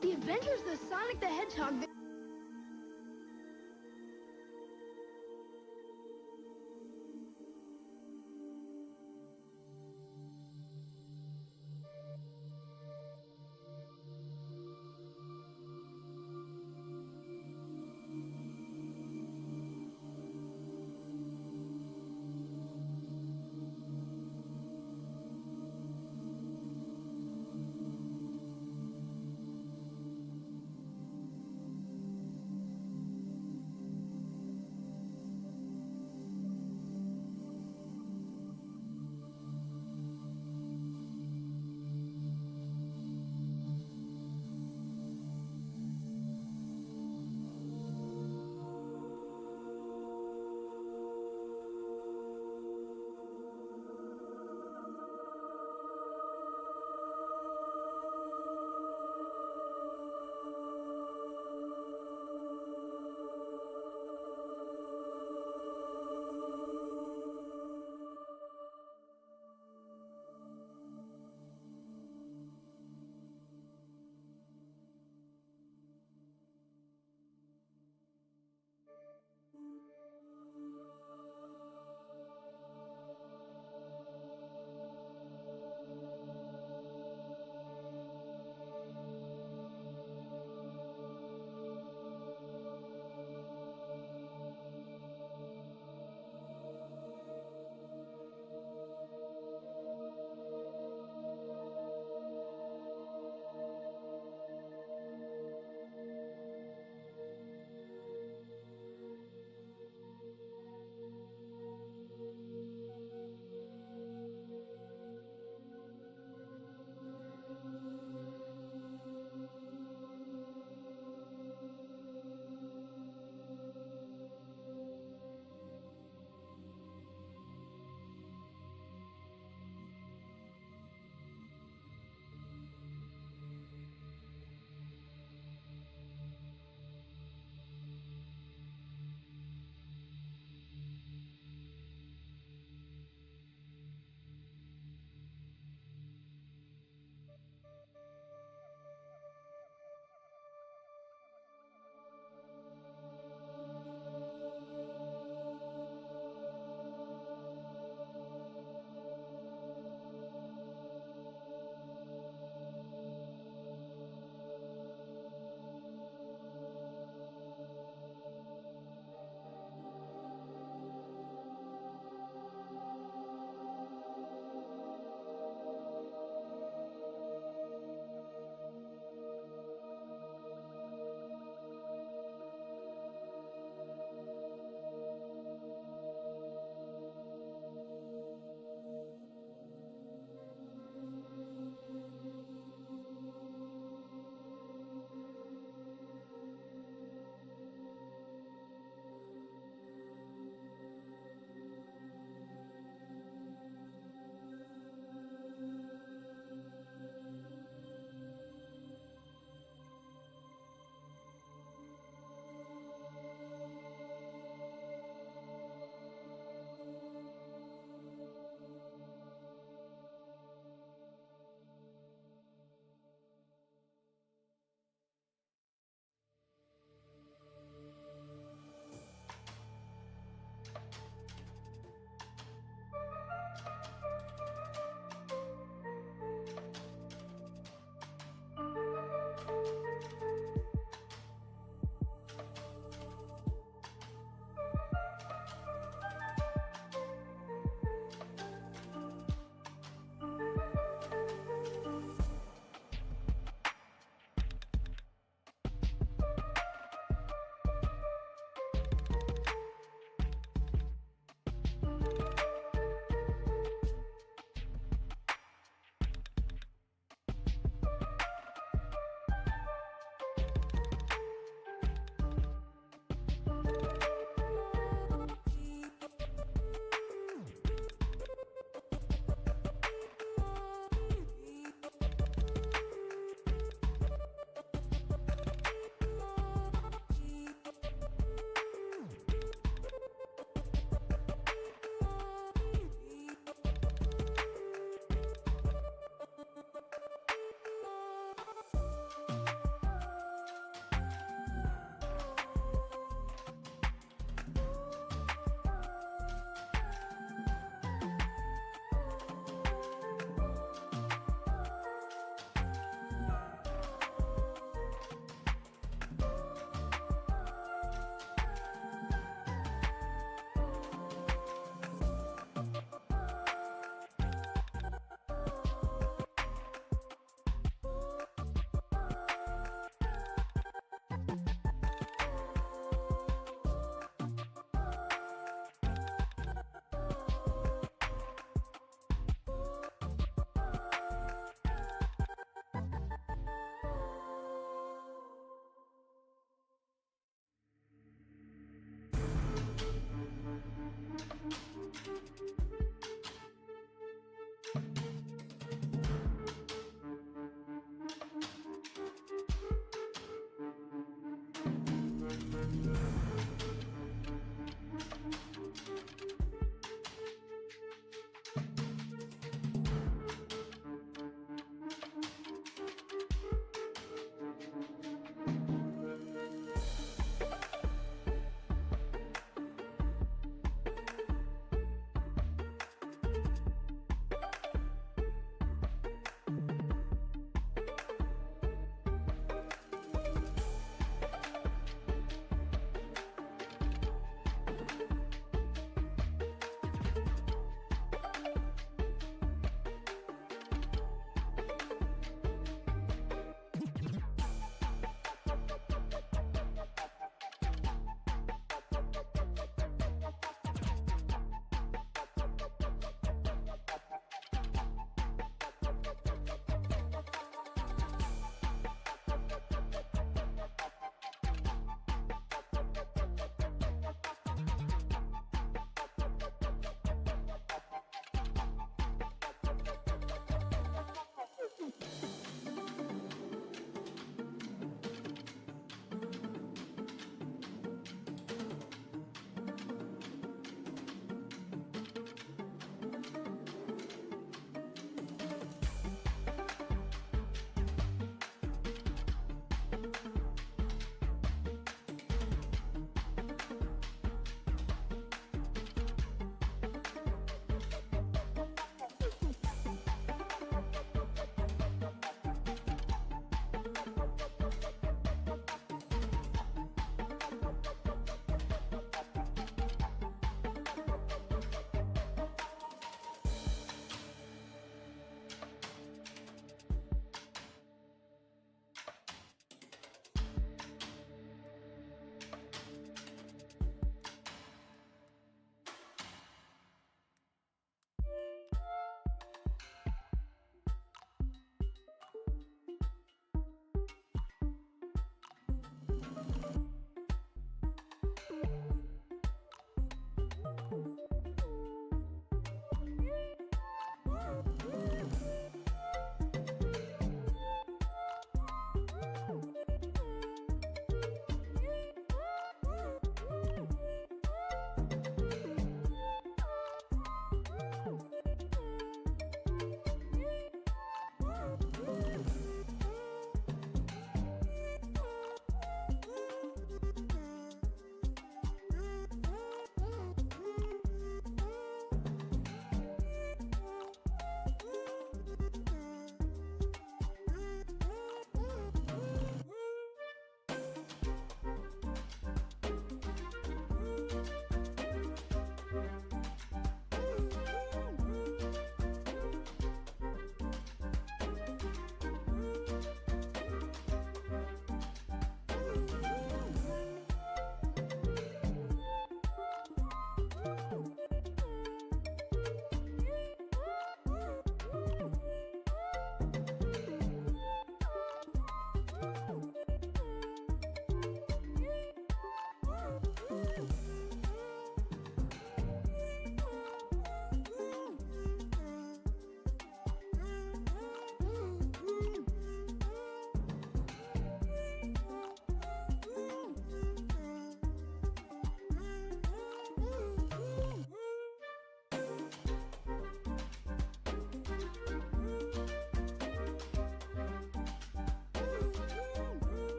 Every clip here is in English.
The Adventures of Sonic the Hedgehog.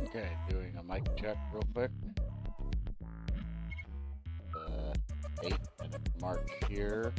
Okay, doing a mic check real quick. 8-minute mark here.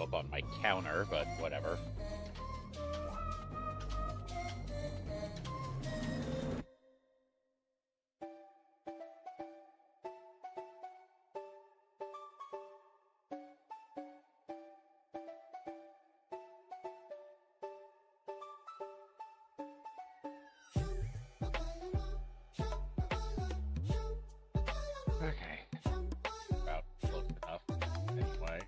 up on my counter, but whatever. Okay. About close enough, anyway.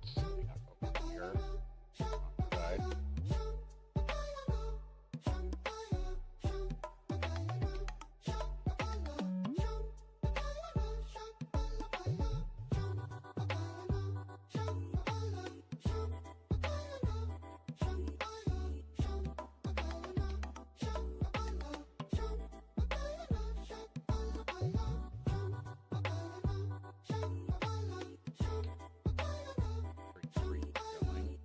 Setting up over here. Right. Going.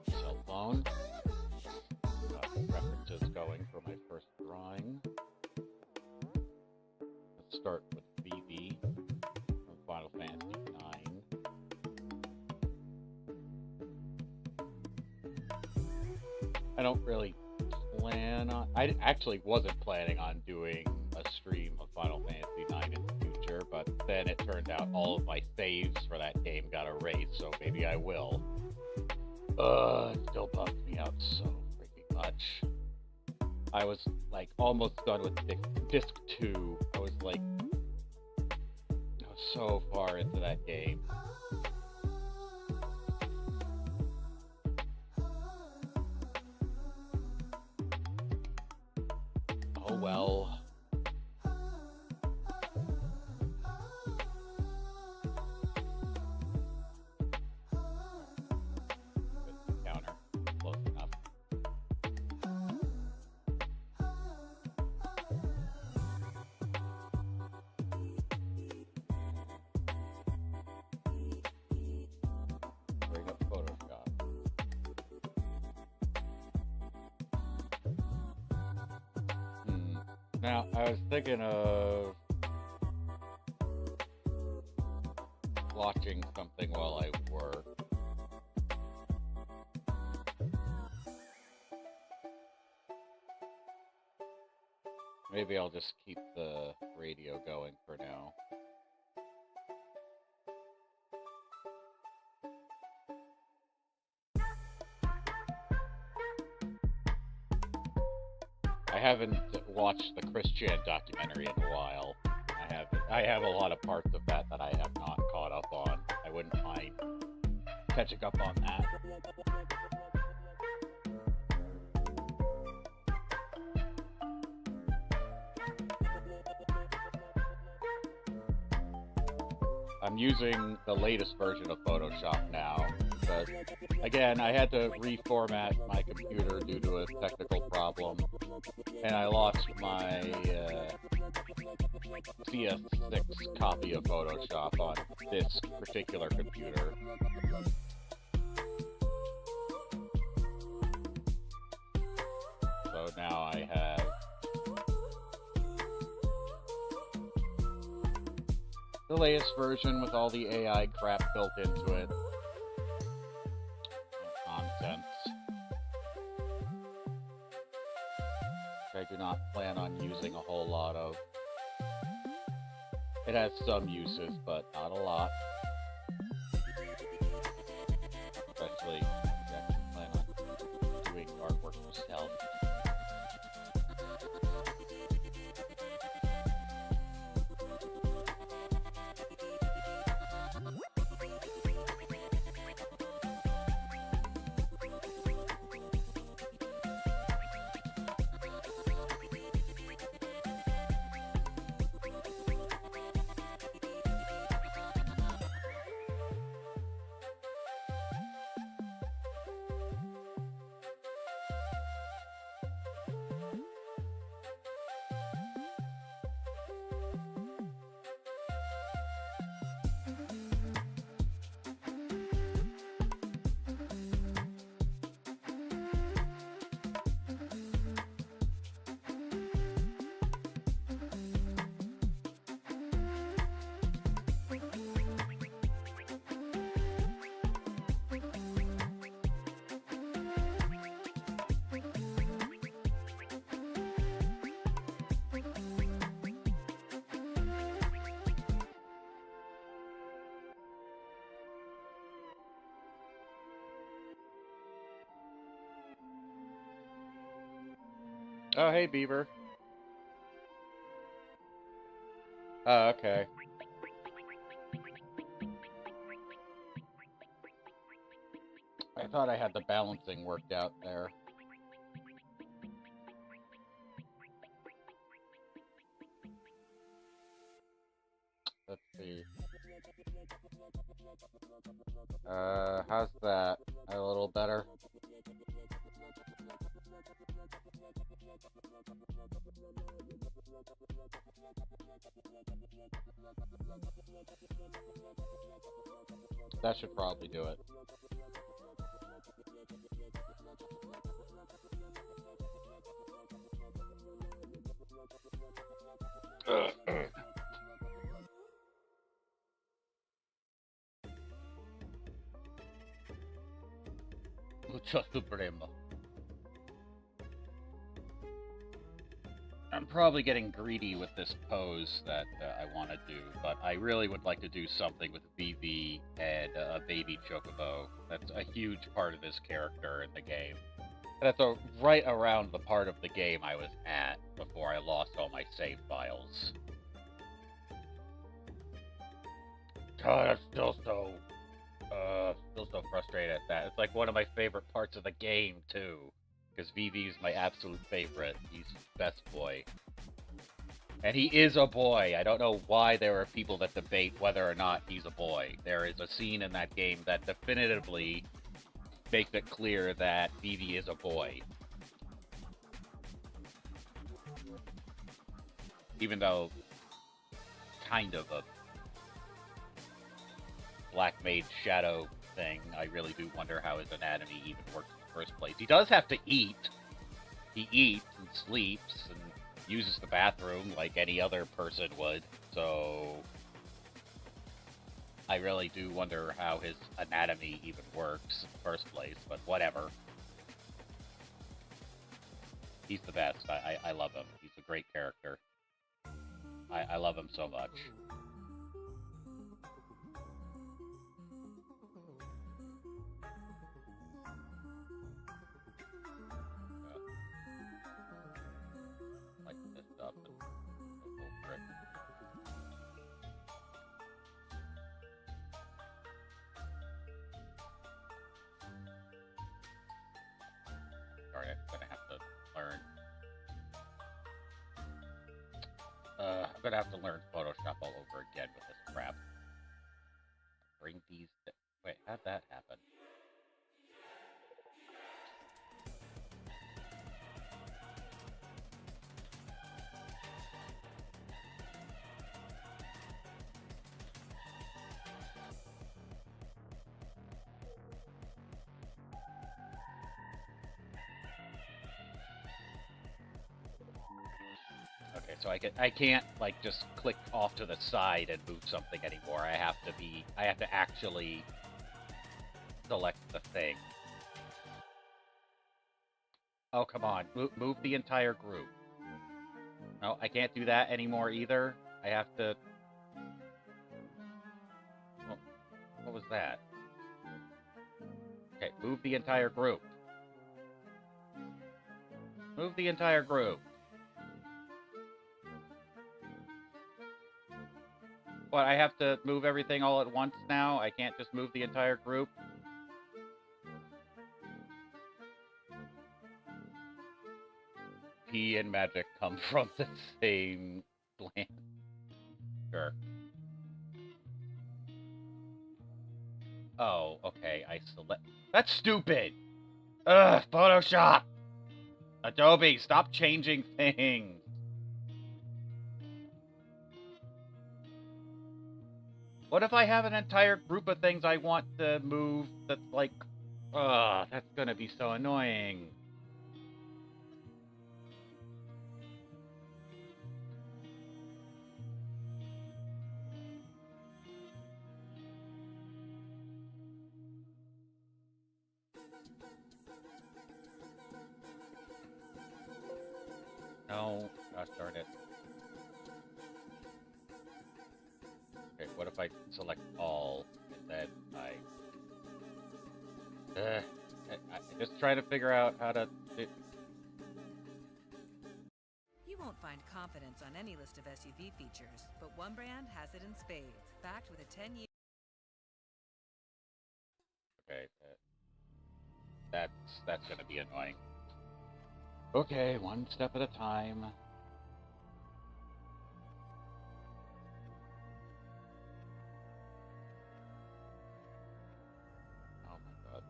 Cell phone. Got references going for my first drawing. Let's start with BB from Final Fantasy IX. I don't really plan on... I actually wasn't planning on doing a stream of Final Fantasy IX in the future, but then it turned out all of my saves for that game got erased, so maybe I will. It still bugs me out so freaking much. I was like almost done with disc 2. I was so far into that game. Oh well. Counter. Close enough. Bring up Photoshop. Now, I was thinking of watching something while I work. Maybe I'll just keep the radio going for now. I haven't watched the Chris Chan documentary in a while. I have a lot of parts of that I have not caught up on. I wouldn't mind catching up on that. I'm using the latest version of Photoshop now, but again, I had to reformat my computer due to a technical problem, and I lost my CS6 copy of Photoshop on this particular computer. So now I have the latest version with all the AI crap built into it. Nonsense. I do not plan on using a whole lot of. It has some uses, but not a lot. Especially, I actually plan on doing artwork myself. Oh, hey, Beaver. Oh, okay. I thought I had the balancing worked out there. Let's see. How's that? A little better? That should probably do it. Mucho supremo. I'm probably getting greedy with this pose that I want to do, but I really would like to do something with Vivi and a baby chocobo. That's a huge part of this character in the game. That's right around the part of the game I was at before I lost all my save files. God, I'm still so frustrated at that. It's like one of my favorite parts of the game, too. Because Vivi's my absolute favorite. He's best boy. And he is a boy. I don't know why there are people that debate whether or not he's a boy. There is a scene in that game that definitively makes it clear that Vivi is a boy. Even though kind of a black mage shadow thing, I really do wonder how his anatomy even works in the first place. He does have to eat. He eats and sleeps and uses the bathroom like any other person would, so I really do wonder how his anatomy even works in the first place, but whatever. He's the best. I love him. He's a great character. I love him so much. Like this up and go for it. Darn it, I'm gonna have to learn. I'm gonna have to learn Photoshop all over again with this crap. Bring these. Wait, how'd that happen? Okay, so I can't like just click off to the side and move something anymore. I have to actually select the thing. Oh, come on. Move the entire group. No, I can't do that anymore either. I have to... Oh, what was that? Okay, move the entire group. Move the entire group. What, I have to move everything all at once now? I can't just move the entire group? Pea and magic come from the same plant. Sure. Oh, okay, I select... That's stupid! Ugh, Photoshop! Adobe, stop changing things! What if I have an entire group of things I want to move that's like... Ugh, that's gonna be so annoying. No, gosh darn it. Okay, what if I select all, and then I'm just trying to figure out how to... find confidence on any list of SUV features, but one brand has it in spades, backed with a 10-year... Okay, that's gonna be annoying. Okay, one step at a time. Oh my god.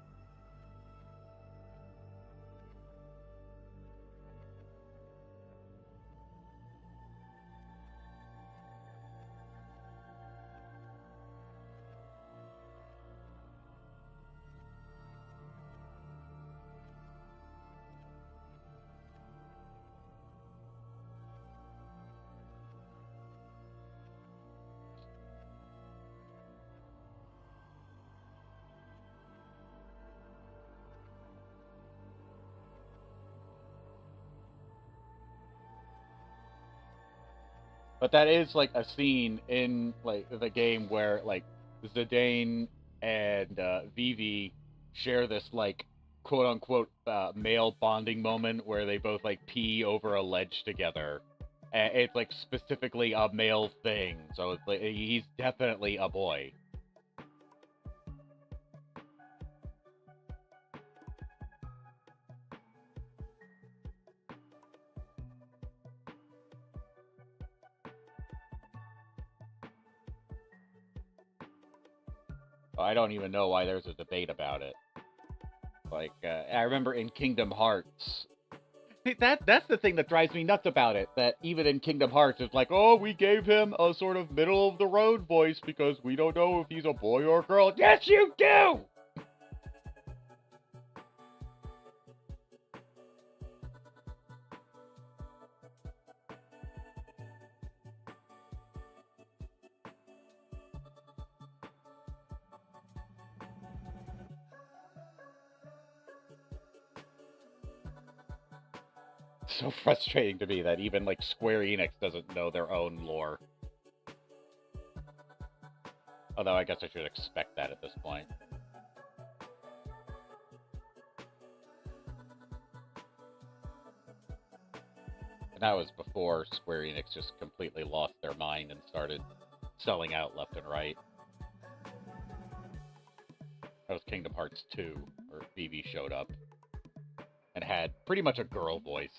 But that is like a scene in like the game where like Zidane and Vivi share this like quote unquote male bonding moment where they both like pee over a ledge together. And it's like specifically a male thing, so it's like he's definitely a boy. I don't even know why there's a debate about it. Like, I remember in Kingdom Hearts. See, that's the thing that drives me nuts about it. That even in Kingdom Hearts, it's like, oh, we gave him a sort of middle of the road voice because we don't know if he's a boy or a girl. Yes, you do. So frustrating to me that even like Square Enix doesn't know their own lore. Although I guess I should expect that at this point. And that was before Square Enix just completely lost their mind and started selling out left and right. That was Kingdom Hearts 2, where Vivi showed up and had pretty much a girl voice.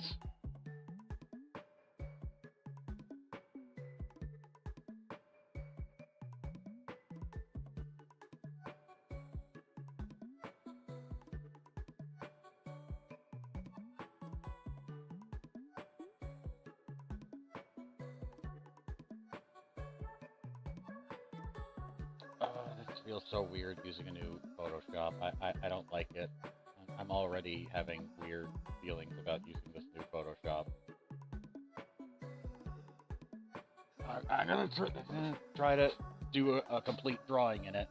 This feels so weird using a new Photoshop. I don't like it. I'm already having weird feelings about using this new Photoshop. I'm gonna try to do a complete drawing in it.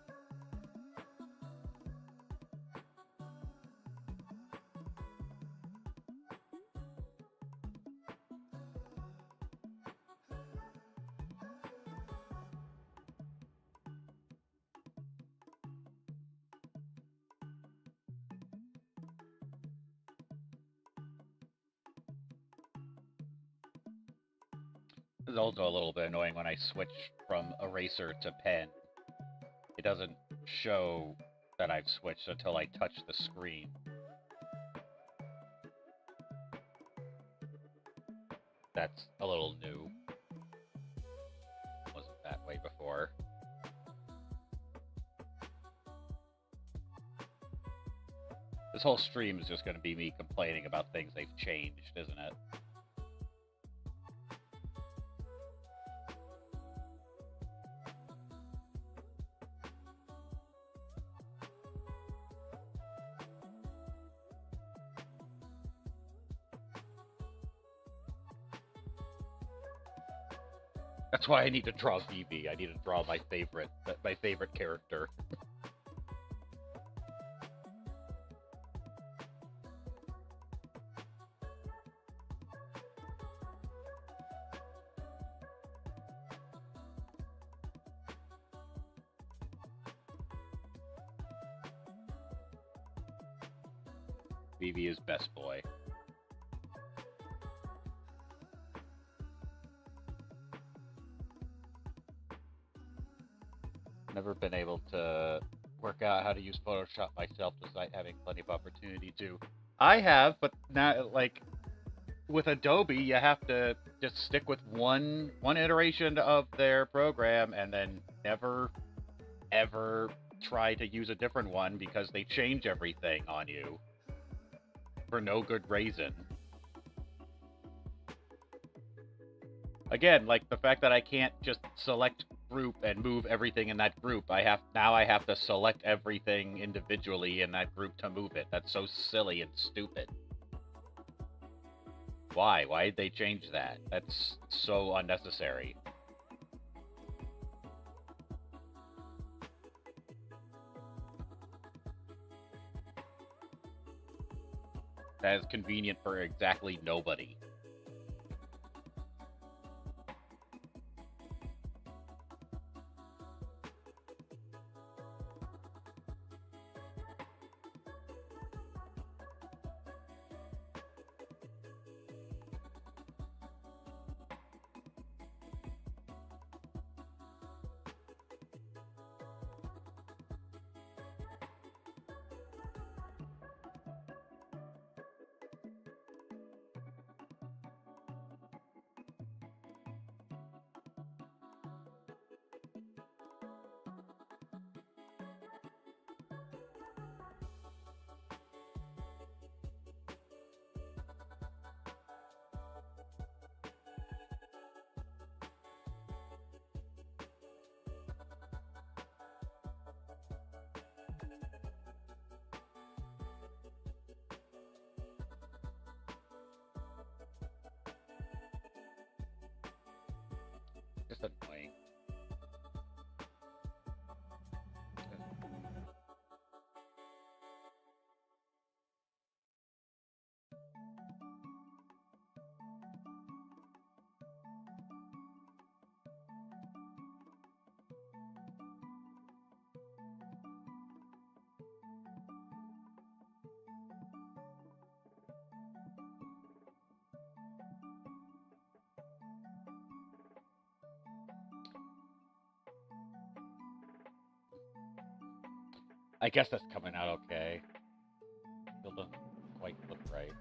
It's also a little bit annoying when I switch from eraser to pen. It doesn't show that I've switched until I touch the screen. That's a little new. Wasn't that way before. This whole stream is just going to be me complaining about things they've changed, isn't it? That's why I need to draw Vivi. I need to draw my favorite character. Vivi is best boy. Never been able to work out how to use Photoshop myself, despite having plenty of opportunity to. I have, but now, like, with Adobe, you have to just stick with one iteration of their program and then never, ever try to use a different one because they change everything on you for no good reason. Again, like the fact that I can't just select group and move everything in that group. I have to select everything individually in that group to move it. That's so silly and stupid. Why? Why did they change that? That's so unnecessary. That is convenient for exactly nobody. Just annoying. I guess that's coming out okay. Still doesn't quite look right.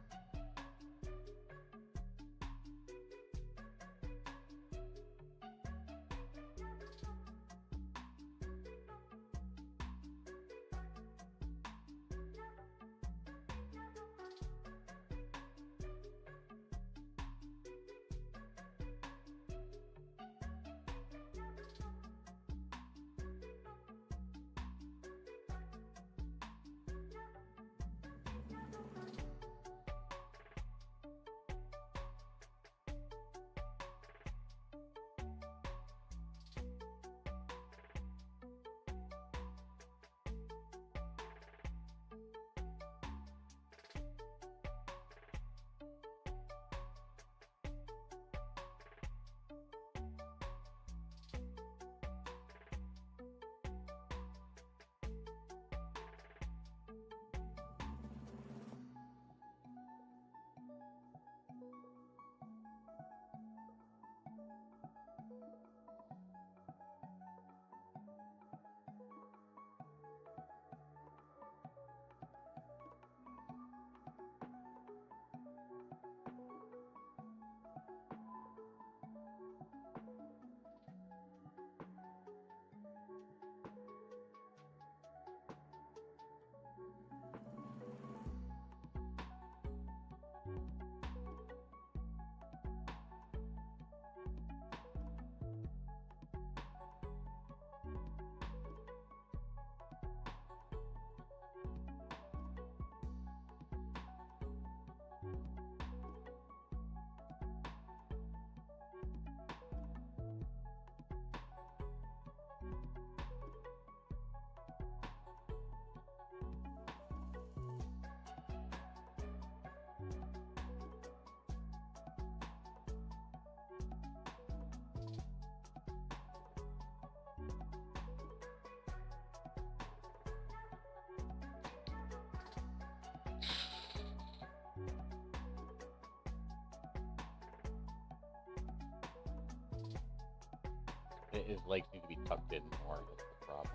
His legs need to be tucked in more, that's the problem.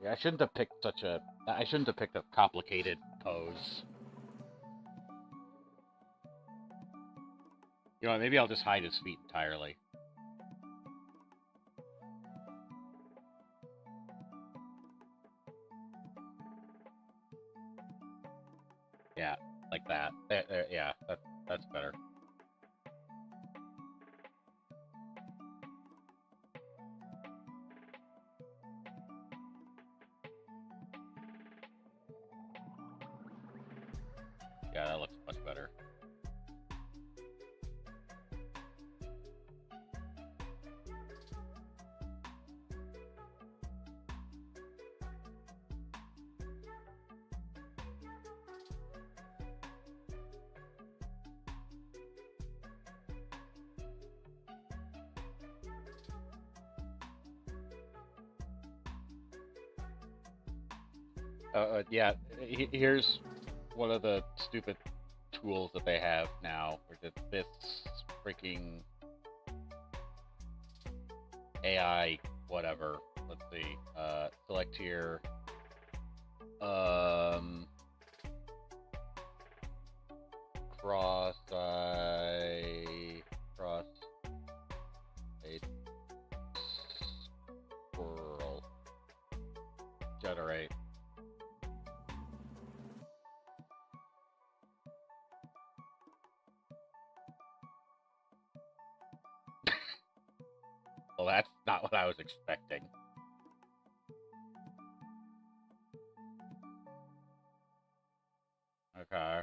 Yeah, I shouldn't have picked such a... I shouldn't have picked a complicated pose. You know, maybe I'll just hide his feet entirely. Yeah, like that. Yeah, that's better. Yeah, that looks much better. Yeah, here's one of the stupid tools that they have now, which is this freaking AI whatever. Let's see. Select here. Cross a squirrel. Generate. Well, that's not what I was expecting. Okay.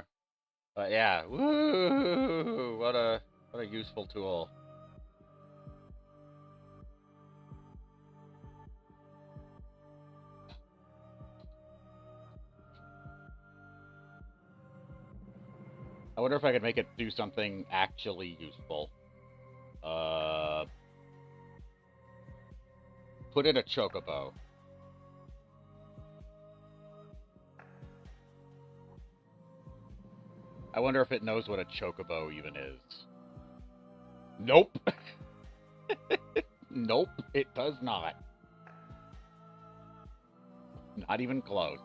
But yeah, woo! What a useful tool. I wonder if I could make it do something actually useful. Put in a chocobo. I wonder if it knows what a chocobo even is. Nope. Nope, it does not. Not even close.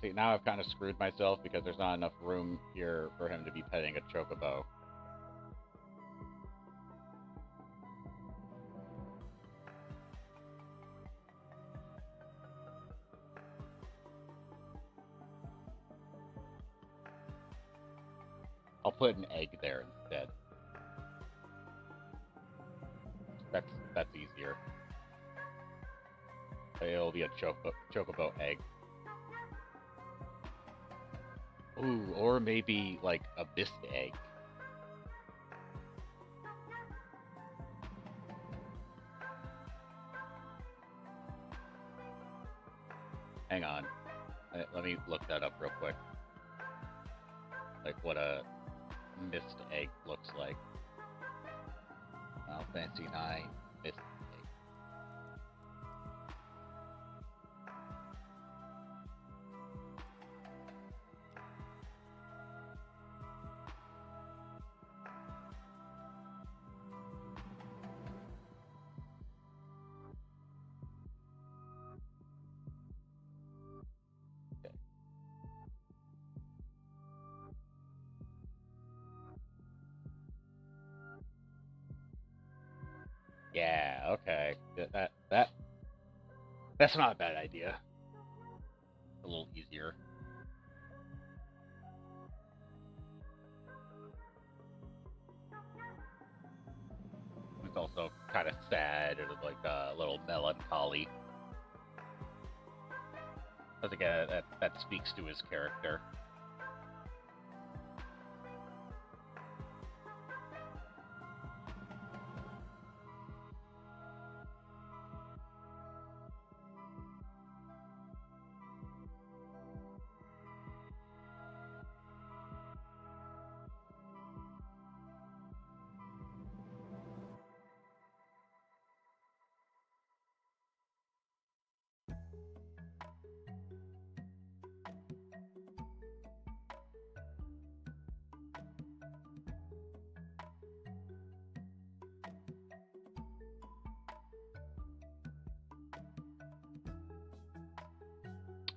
See, now I've kind of screwed myself because there's not enough room here for him to be petting a chocobo. I'll put an egg there instead. That's easier. It'll be a chocobo egg. Ooh, or maybe like a bisque egg. Hang on. Let me look that up real quick. Like what a mist egg looks like. Final Fantasy 9 mist egg. Okay. Yeah, okay. That's not a bad idea. A little easier. It's also kind of sad and like a little melancholy. I think that speaks to his character.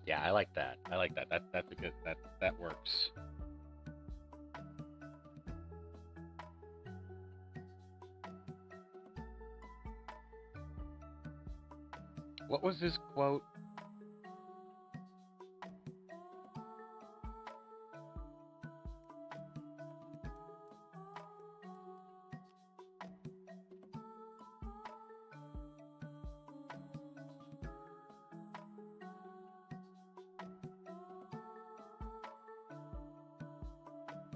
Yeah, I like that. I like that. That's a good. That works. What was his quote?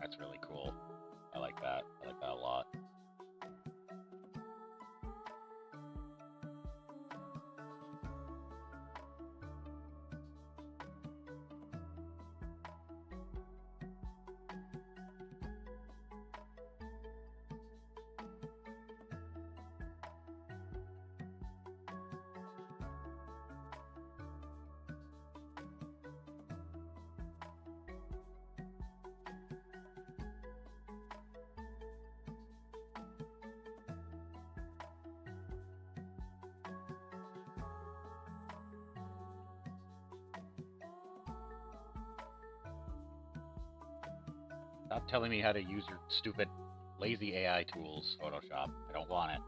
That's really cool. I like that. I like that a lot. Stop telling me how to use your stupid, lazy AI tools, Photoshop. I don't want it.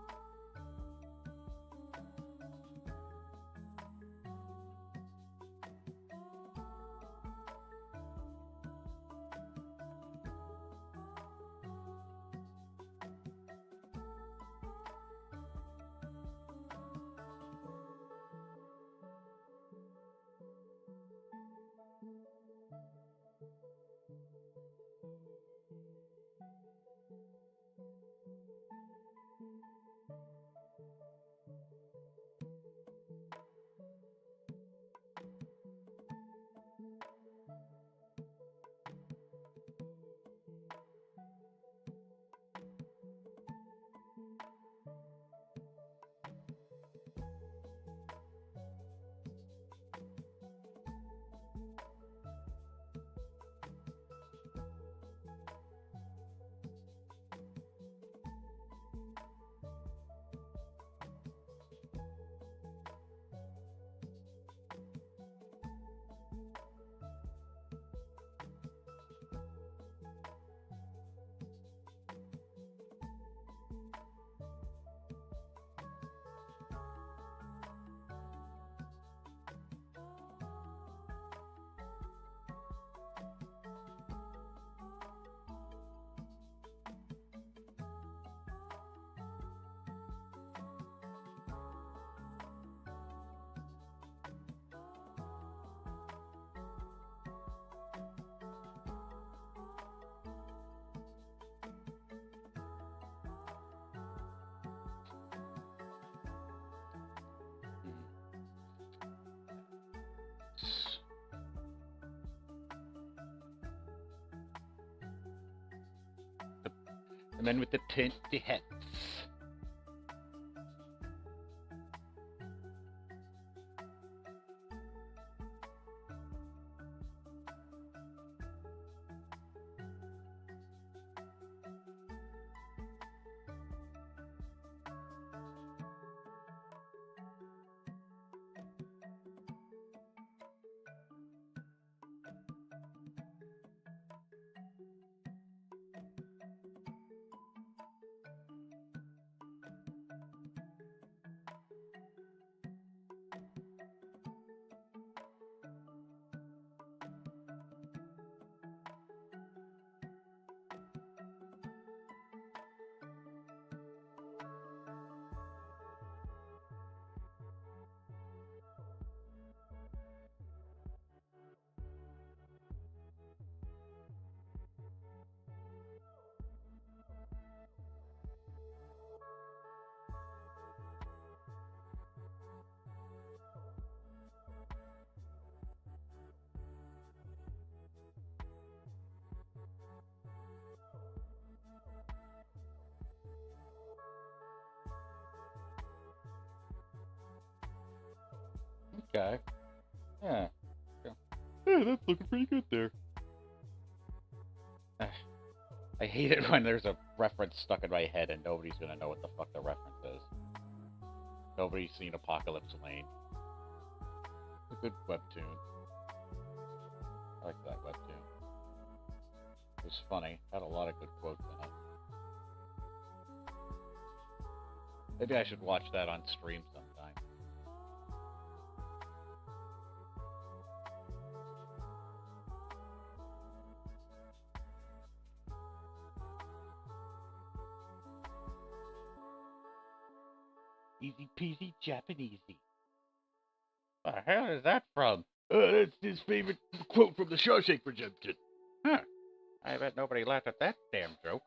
And then with the hats. Okay. Yeah. Okay. Yeah, that's looking pretty good there. I hate it when there's a reference stuck in my head and nobody's gonna know what the fuck the reference is. Nobody's seen Apocalypse Lane. It's a good webtoon. I like that webtoon. It was funny. Had a lot of good quotes in it. Maybe I should watch that on stream sometime. Easy peasy Japanesey. What the hell is that from? That's his favorite quote from the Shawshank Redemption. Huh. I bet nobody laughed at that damn joke.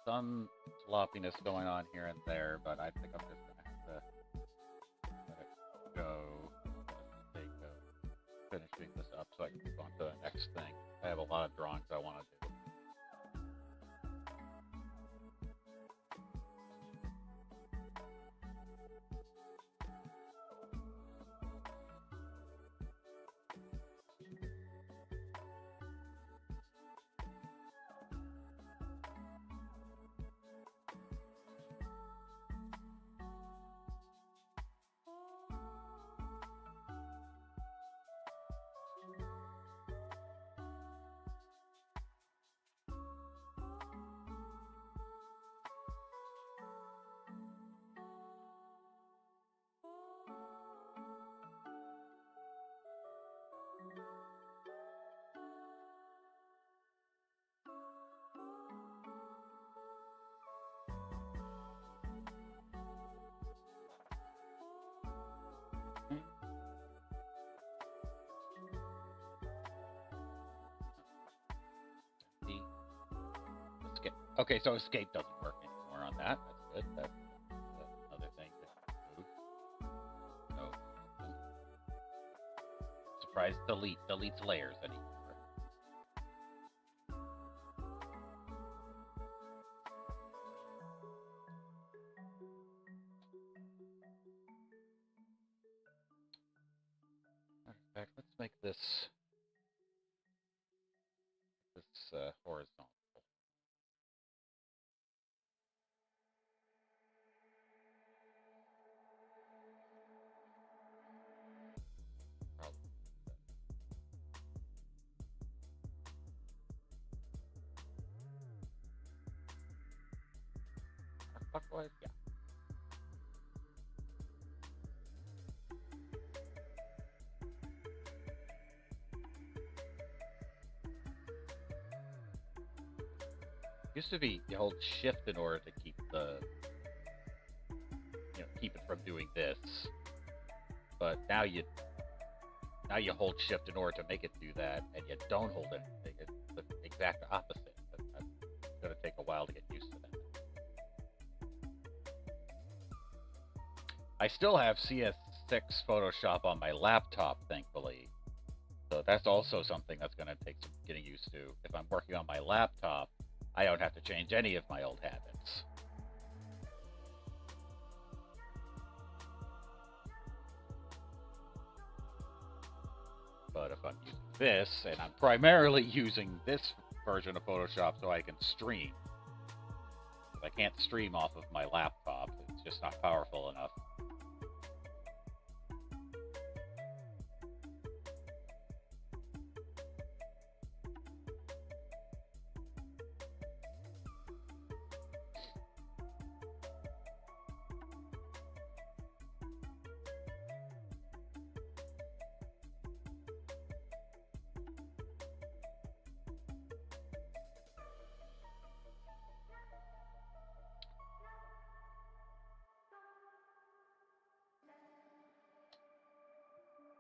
Some sloppiness going on here and there, but I think I'm just going to have to let it go for the sake of finishing this up so I can move on to the next thing. I have a lot of drawings I want to do. Escape. Okay, so escape doesn't work anymore on that. That's good. That's another thing to move. No. Surprise delete. Deletes layers anymore. In fact, let's make this horizontal. Clockwise, yeah. Used to be you hold shift in order to keep keep it from doing this, but now you hold shift in order to make it do that, and you don't hold it. It's the exact opposite. It's going to take a while to get used to that. I still have CS6 Photoshop on my laptop, thankfully. So that's also something that's going to take some getting used to. If I'm working on my laptop, I don't have to change any of my old habits. But if I'm using this, and I'm primarily using this version of Photoshop so I can stream. I can't stream off of my laptop. It's just not powerful enough.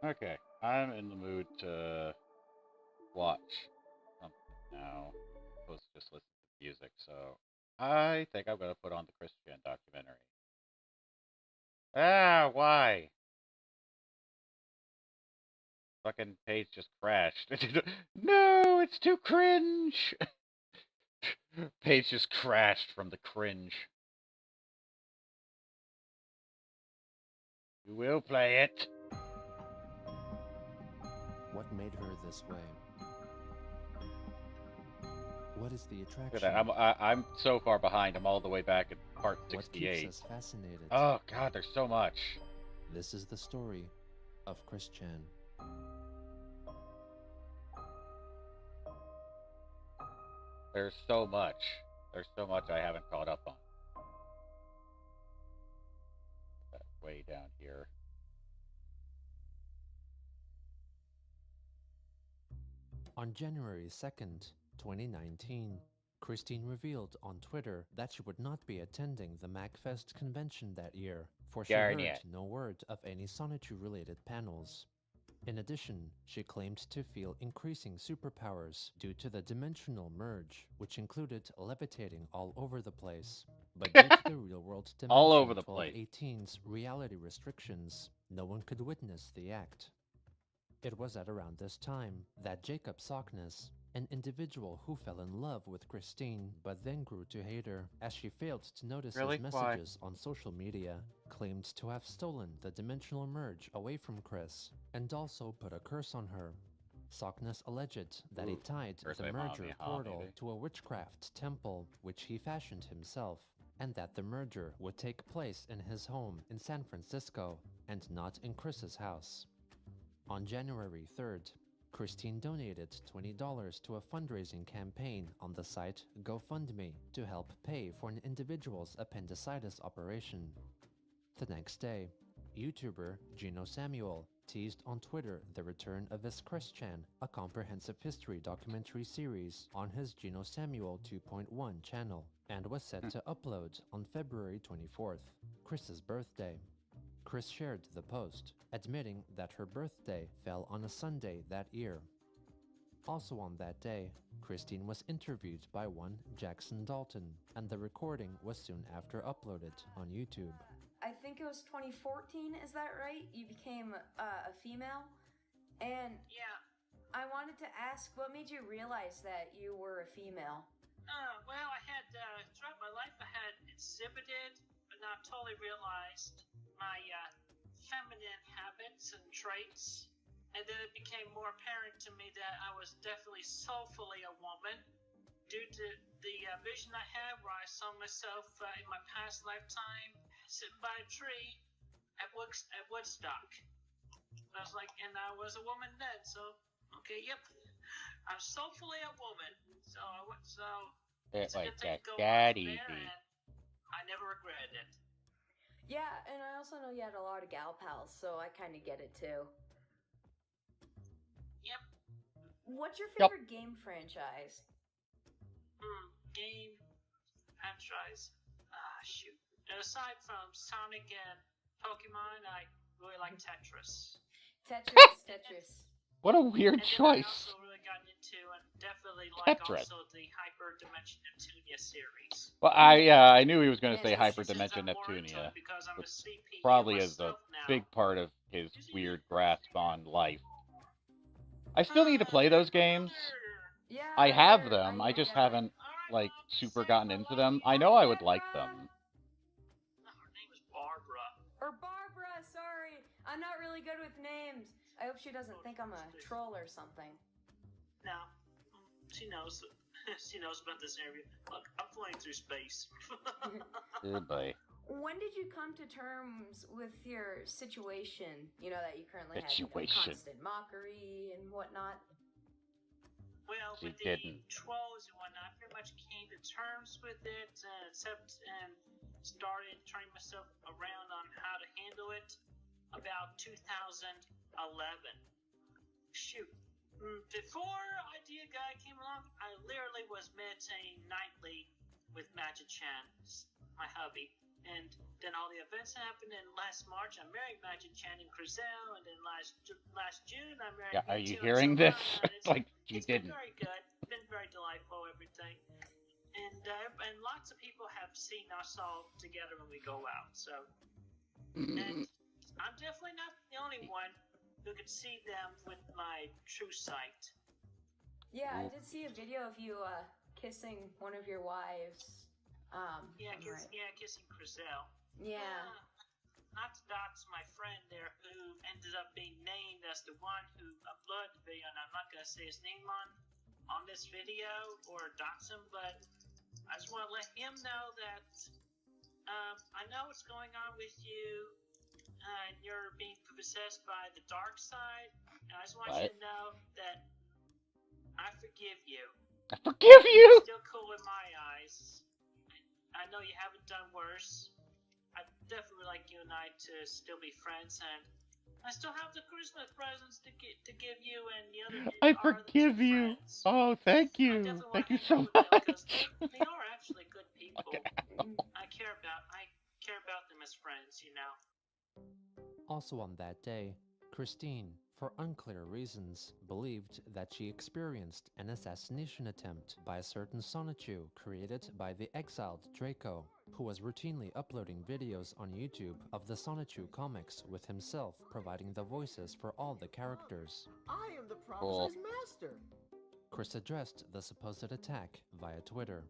Okay, I'm in the mood to watch something now. I'm supposed to just listen to music, so I think I'm going to put on the Christian documentary. Ah, why? Fucking page just crashed. No, it's too cringe! Page just crashed from the cringe. You will play it. What made her this way? What is the Look attraction? at that. I'm so far behind. I'm all the way back at part What 68. keeps us fascinated? Oh God, there's so much. This is the story of Chris Chan. There's so much. There's so much I haven't caught up on. That's way down here. On January 2nd, 2019, Christine revealed on Twitter that she would not be attending the MagFest convention that year, for she Darn heard it. no word of any Sonichu-related panels. In addition, she claimed to feel increasing superpowers due to the dimensional merge, which included levitating all over the place. But due to the real-world dimension All over the place. 1218's reality restrictions, no one could witness the act. It was at around this time that Jacob Sockness, an individual who fell in love with Christine but then grew to hate her as she failed to notice Really? his Why? messages on social media, claimed to have stolen the dimensional merge away from Chris and also put a curse on her. Sockness alleged that he Ooh, tied curse the my mommy, merger huh, portal maybe? to a witchcraft temple which he fashioned himself, and that the merger would take place in his home in San Francisco and not in Chris's house. On January 3rd, Christine donated $20 to a fundraising campaign on the site GoFundMe to help pay for an individual's appendicitis operation. The next day, YouTuber Gino Samuel teased on Twitter the return of his Chris Chan, a comprehensive history documentary series on his Gino Samuel 2.1 channel, and was set to upload on February 24th, Chris's birthday. Chris shared the post, admitting that her birthday fell on a Sunday that year. Also on that day, Christine was interviewed by one Jackson Dalton, and the recording was soon after uploaded on YouTube. I think it was 2014, is that right? You became a female? And Yeah. I wanted to ask, what made you realize that you were a female? Well, I had, throughout my life, I had exhibited, but not totally realized my feminine habits and traits. And then it became more apparent to me that I was definitely soulfully a woman due to the vision I had where I saw myself in my past lifetime sitting by a tree at Woodstock. I was like, and I was a woman then, so, okay, yep. I'm soulfully a woman, so it's a good thing to go on from there, and I never regretted it. Yeah, and I also know you had a lot of gal pals, so I kind of get it too. Yep. What's your favorite game franchise? Game franchise. Shoot. Aside from Sonic and Pokemon, I really like Tetris. Tetris. What a weird And then choice. I also really got into and definitely like Tetris. also the Hyper Dimension Neptunia series. Well, I knew he was going to say Yeah, Hyperdimension Since I'm more into Neptunia, it because I'm a which CPU probably is a myself now. big part of his weird grasp on life. I still need to play those games. Yeah. I have they're- them. I just get it. haven't like super gotten into them. I know I would like them. No, her name is Barbara. Or Barbara, sorry. I'm not really good with names. I hope she doesn't think I'm a troll or something. No, she knows. She knows about this interview. Look, I'm flying through space. Good boy. When did you come to terms with your situation? You know, that you currently have Situation. constant mockery and whatnot. Well, She with the didn't. trolls and whatnot, I pretty much came to terms with it, and started turning myself around on how to handle it about 2011. Shoot. Before Idea Guy came along, I literally was meditating nightly with Magic Chan, my hubby. And then all the events happened, and last March I married Magic Chan and Crizel, and then last June I married Yeah, are you too, and hearing so this? on, and It's like you it's been didn't. very good. It's been very delightful, everything. And lots of people have seen us all together when we go out. So, and I'm definitely not the only one who could see them with my true sight. Yeah, I did see a video of you kissing one of your wives. Yeah, I'm right. kissing Crizel. Yeah. not to dox my friend there who ended up being named as the one who uploaded the video, and I'm not going to say his name on this video or dox him, but I just want to let him know that I know what's going on with you, and you're being possessed by the dark side, and I just want you to know that I forgive you. I forgive you! You're still cool in my eyes. I know you haven't done worse. I definitely would like you and I to still be friends, and I still have the Christmas presents to give you and the other. I forgive you. Friends. Oh, thank you. Thank you so much. Because they are actually good people. Okay. I care about them as friends, you know. Also on that day, Christine, for unclear reasons, believed that she experienced an assassination attempt by a certain Sonichu created by the exiled Draco, who was routinely uploading videos on YouTube of the Sonichu comics with himself providing the voices for all the characters. I am the prophecy's master. Chris addressed the supposed attack via Twitter.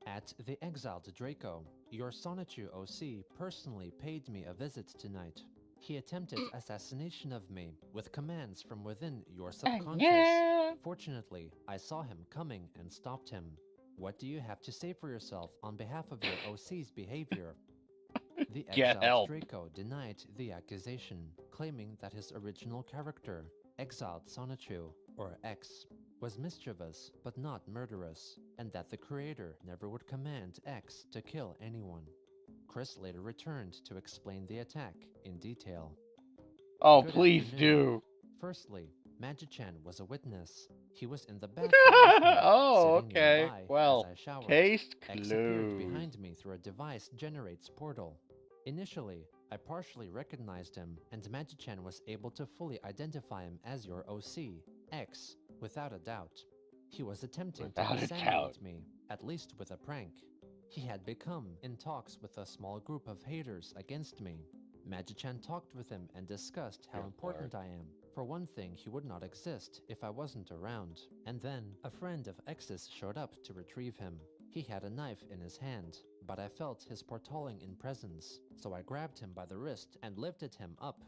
At the exiled Draco, your Sonichu OC personally paid me a visit tonight. He attempted assassination of me with commands from within your subconscious. Yeah. Fortunately, I saw him coming and stopped him. What do you have to say for yourself on behalf of your OC's behavior? The exiled Draco denied the accusation, claiming that his original character, exiled Sonichu, or X, was mischievous but not murderous, and that the creator never would command X to kill anyone. Chris later returned to explain the attack in detail. Oh, Good please afternoon. do. Firstly, Magi-chan was a witness. He was in the bathroom with me, Oh, sitting okay. nearby Well, as I showered. case X appeared closed. behind me through a device generates portal. Initially, I partially recognized him, and Magi-chan was able to fully identify him as your OC, X, without a doubt. He was attempting to Without a assassinate doubt. me, at least with a prank. He had become in talks with a small group of haters against me. Magi-chan talked with him and discussed how Dear important I am. For one thing, he would not exist if I wasn't around. And then, a friend of X's showed up to retrieve him. He had a knife in his hand, but I felt his portalling in presence, so I grabbed him by the wrist and lifted him up.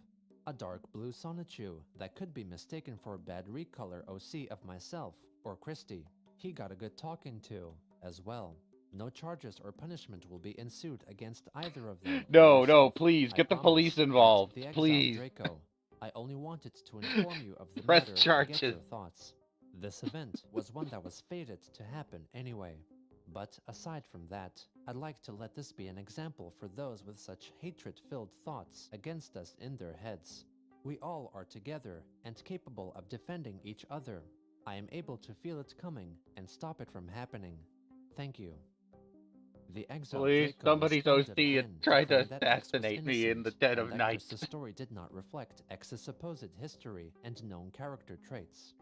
A dark blue Sonichu that could be mistaken for a bad recolor OC of myself, or Christy. He got a good talking to, as well. No charges or punishment will be ensued against either of them. No, please, I get the promise. police involved. The exiled Please. Draco, I only wanted to inform you of the Press matter and get charges. your thoughts. This event was one that was fated to happen anyway. But aside from that, I'd like to let this be an example for those with such hatred-filled thoughts against us in their heads. We all are together and capable of defending each other. I am able to feel it coming and stop it from happening. Thank you. The exiled Please, Draco somebody's responded OC again tried to claim that X was assassinate me in the innocent dead and of that night. Chris's story did not reflect X's supposed history and known character traits.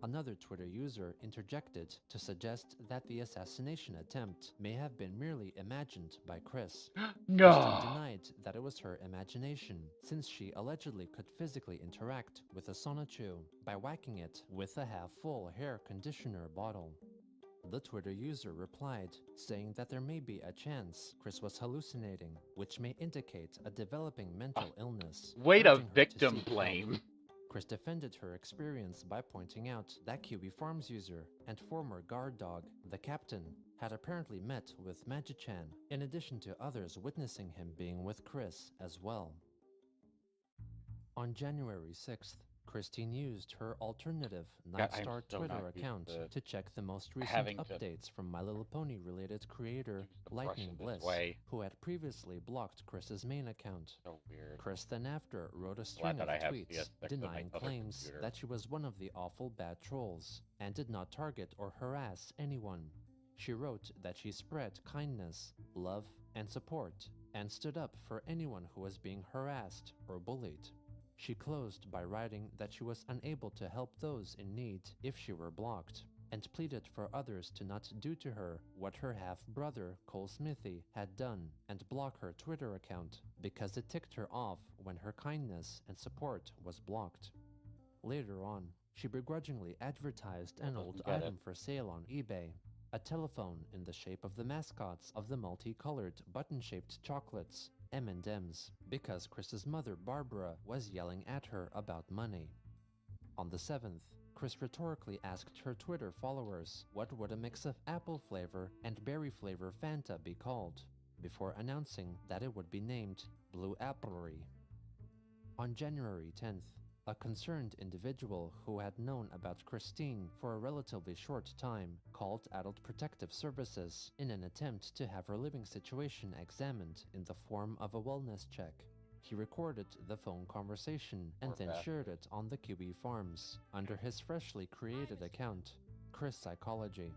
Another Twitter user interjected to suggest that the assassination attempt may have been merely imagined by Chris. Christine No. denied that it was her imagination, since she allegedly could physically interact with a Sonichu by whacking it with a half-full hair conditioner bottle. The Twitter user replied, saying that there may be a chance Chris was hallucinating, which may indicate a developing mental illness. Way to urging her victim seek help. blame. Chris defended her experience by pointing out that QB Farms user and former guard dog, the captain, had apparently met with Magi-chan, in addition to others witnessing him being with Chris as well. On January 6th, Christine used her alternative Nightstar so Twitter not used account to check the most recent having to updates from My Little Pony related creator use the Lightning brush in this Bliss, way. who had previously blocked Chris's main account. So weird. Chris then after wrote a string Glad of that I have tweets CS6 on my denying other claims computer. that she was one of the awful bad trolls and did not target or harass anyone. She wrote that she spread kindness, love, and support, and stood up for anyone who was being harassed or bullied. She closed by writing that she was unable to help those in need if she were blocked, and pleaded for others to not do to her what her half-brother Cole Smithy had done and block her Twitter account because it ticked her off when her kindness and support was blocked. Later on, she begrudgingly advertised an old item for sale on eBay, a telephone in the shape of the mascots of the multicolored button-shaped chocolates, M&Ms because Chris's mother Barbara was yelling at her about money. On the 7th, Chris rhetorically asked her Twitter followers what would a mix of apple flavor and berry flavor Fanta be called, before announcing that it would be named Blue Applery. On January 10th, a concerned individual who had known about Christine for a relatively short time called Adult Protective Services in an attempt to have her living situation examined in the form of a wellness check. He recorded the phone conversation and then shared it on the Kiwi Farms under his freshly created account, Chris Psychology.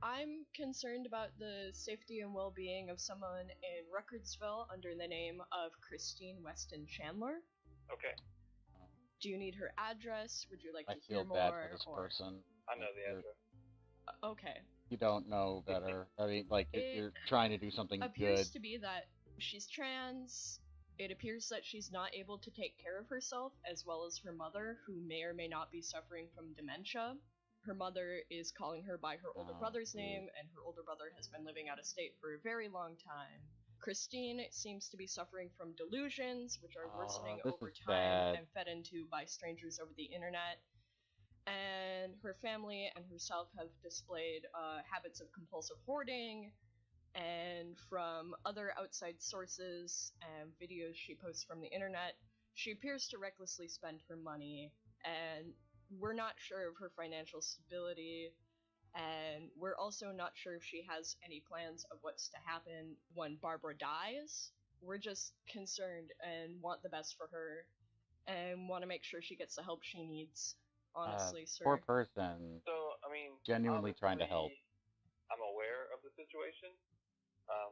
I'm concerned about the safety and well-being of someone in Ruckardsville under the name of Christine Weston Chandler. Okay. Do you need her address? Would you like to I hear feel more? bad for this person. I know the address. Okay. You don't know better. I mean, like, you're trying to do something appears good. to be that she's trans. It appears that she's not able to take care of herself, as well as her mother, who may or may not be suffering from dementia. Her mother is calling her by her older brother's name, and her older brother has been living out of state for a very long time. Christine seems to be suffering from delusions, which are worsening over time and fed into by strangers over the internet. And her family and herself have displayed habits of compulsive hoarding, and from other outside sources and videos she posts from the internet, she appears to recklessly spend her money, and we're not sure of her financial stability, and we're also not sure if she has any plans of what's to happen when Barbara dies. We're just concerned and want the best for her, and want to make sure she gets the help she needs. Honestly, sir. Poor person. So, I mean, Genuinely trying to help. I'm aware of the situation.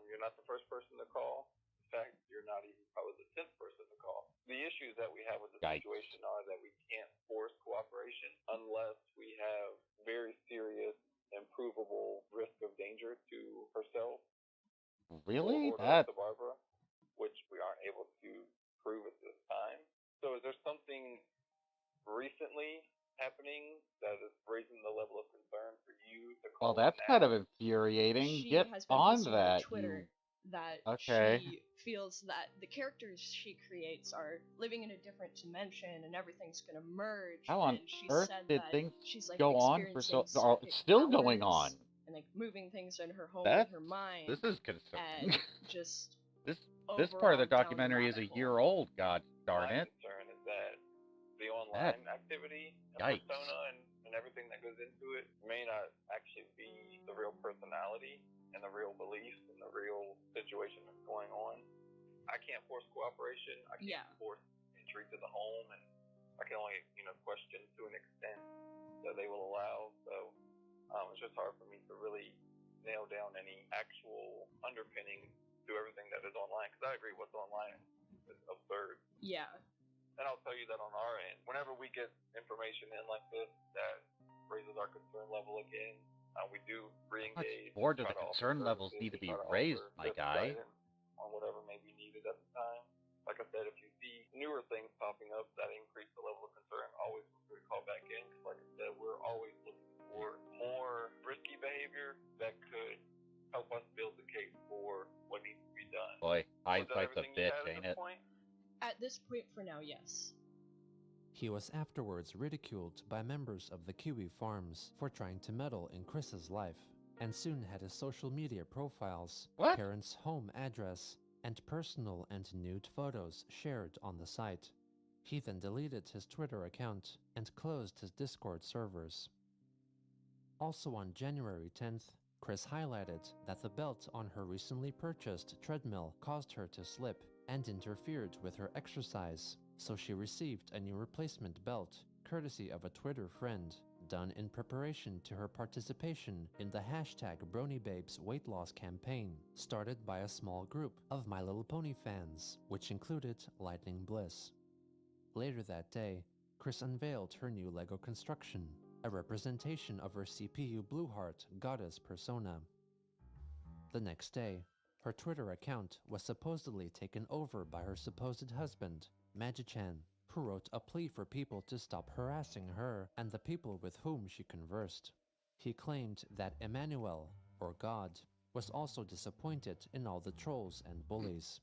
You're not the first person to call. In fact, you're not even probably the 10th person to call. The issues that we have with the situation are that we can't force cooperation unless we have very serious and provable risk of danger to herself. Really? Or That? to Barbara, which we aren't able to prove at this time. So is there something recently happening that is raising the level of concern for you to call? Well, that's kind of infuriating. She Get has been on posting that. on Twitter that Okay. she feels that the characters she creates are living in a different dimension and everything's gonna merge. How on and she earth said did that thing she's like go on for so? experiencing Oh, psychic it's still going powers on. and like moving things in her home That's, with her mind. this is concerning. And just This part of the overall down documentary is a rabbit year hole. old. God darn My it. concern is that the online activity and Yikes. persona and everything that goes into it may not actually be the real personality and the real beliefs and the real situation that's going on. I can't force cooperation. I can't force entry to the home, and I can only, question to an extent that they will allow. So it's just hard for me to really nail down any actual underpinning to everything that is online, because I agree what's online is absurd. Yeah. And I'll tell you that on our end, whenever we get information in like this that raises our concern level again, we do re-engage. More do the concern levels need to be raised, my guy. On whatever may be needed at the time. Like I said, if you see newer things popping up that increase the level of concern, always feel free to call back in. Because like I said, we're always looking for more risky behavior that could help us build the case for what needs to be done. Boy, hindsight's a bitch, ain't it? At this point for now, yes. He was afterwards ridiculed by members of the Kiwi Farms for trying to meddle in Chris's life, and soon had his social media profiles, parents' home address, and personal and nude photos shared on the site. He then deleted his Twitter account and closed his Discord servers. Also on January 10th, Chris highlighted that the belt on her recently purchased treadmill caused her to slip and interfered with her exercise, so she received a new replacement belt, courtesy of a Twitter friend, done in preparation to her participation in the #BronyBabes weight loss campaign, started by a small group of My Little Pony fans, which included Lightning Bliss. Later that day, Chris unveiled her new LEGO construction, a representation of her CPU Blueheart goddess persona. The next day, her Twitter account was supposedly taken over by her supposed husband, Magi-chan, who wrote a plea for people to stop harassing her and the people with whom she conversed. He claimed that Emmanuel, or God, was also disappointed in all the trolls and bullies.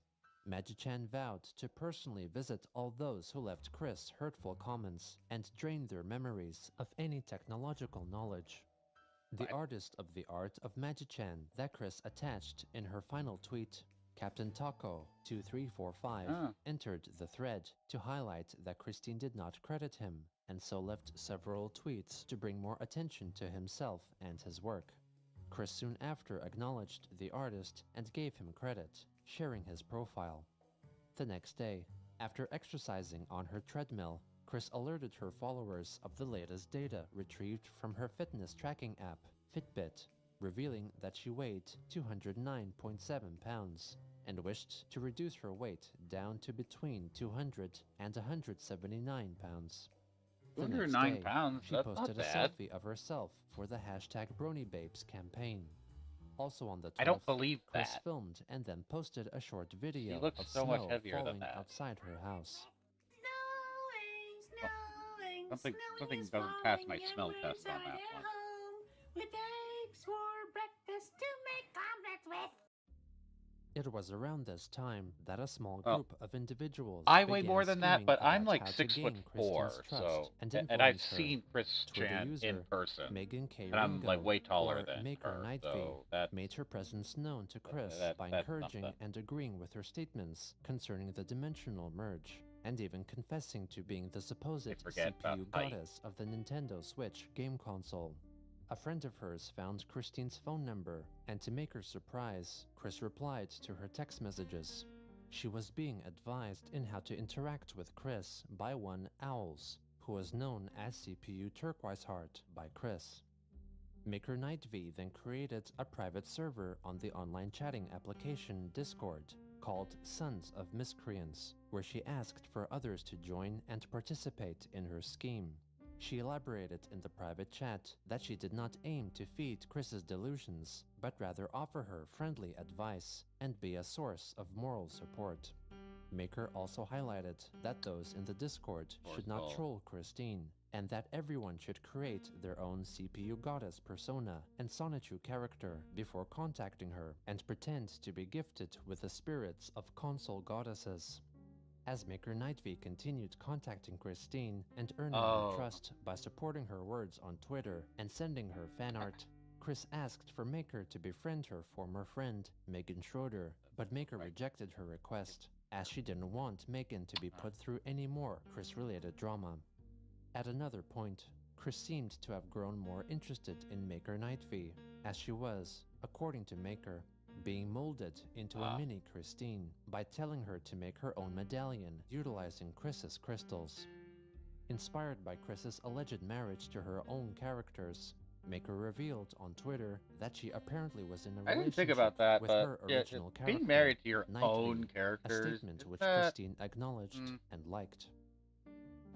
Magi-chan vowed to personally visit all those who left Chris hurtful comments and drain their memories of any technological knowledge. The artist of the art of Magi-chan that Chris attached in her final tweet, Captain Taco 2345, entered the thread to highlight that Christine did not credit him, and so left several tweets to bring more attention to himself and his work. Chris soon after acknowledged the artist and gave him credit, sharing his profile. The next day, after exercising on her treadmill, Chris alerted her followers of the latest data retrieved from her fitness tracking app, Fitbit, revealing that she weighed 209.7 pounds and wished to reduce her weight down to between 200 and 179 pounds. The next 209 day, pounds? she That's posted not a bad. selfie of herself for the hashtag BronyBabes campaign. Also on the 12th, I don't believe Chris that. filmed and then posted a short video She looks of so much snow heavier than falling that. outside her house. Something doesn't pass my smell test on that one. With eggs for breakfast to make omelets with. It was around this time that a small Well, group of individuals I weigh began more than that, scheming but I'm about like how to 6'4", gain Christine's trust so and and I've influence her. seen Chris Twitter Chan in user person, Megan K. and I'm like Ringo, way taller or than Maker her, Nightvy, so that made her presence known to Chris by that's encouraging something. and agreeing with her statements concerning the dimensional merge, and even confessing to being the supposed forget about CPU height. goddess of the Nintendo Switch game console. A friend of hers found Christine's phone number, and to make her surprise, Chris replied to her text messages. She was being advised in how to interact with Chris by one Owls, who was known as CPU Turquoise Heart by Chris. Maker Nightvy then created a private server on the online chatting application Discord called Sons of Miscreants, where she asked for others to join and participate in her scheme. She elaborated in the private chat that she did not aim to feed Chris's delusions, but rather offer her friendly advice and be a source of moral support. Maker also highlighted that those in the Discord should not troll Christine, and that everyone should create their own CPU goddess persona and Sonichu character before contacting her and pretend to be gifted with the spirits of console goddesses. As Maker Nightvy continued contacting Christine and earning her trust by supporting her words on Twitter and sending her fan art, Chris asked for Maker to befriend her former friend, Megan Schroeder, but Maker rejected her request, as she didn't want Megan to be put through any more Chris-related drama. At another point, Chris seemed to have grown more interested in Maker Nightvy, as she was, according to Maker, being molded into a mini Christine by telling her to make her own medallion utilizing Chris's crystals. Inspired by Chris's alleged marriage to her own characters, Maker revealed on Twitter that she apparently was in a relationship I didn't think about that, with but her original character, being married to your Nightvy, own a characters, statement which that Christine acknowledged and liked.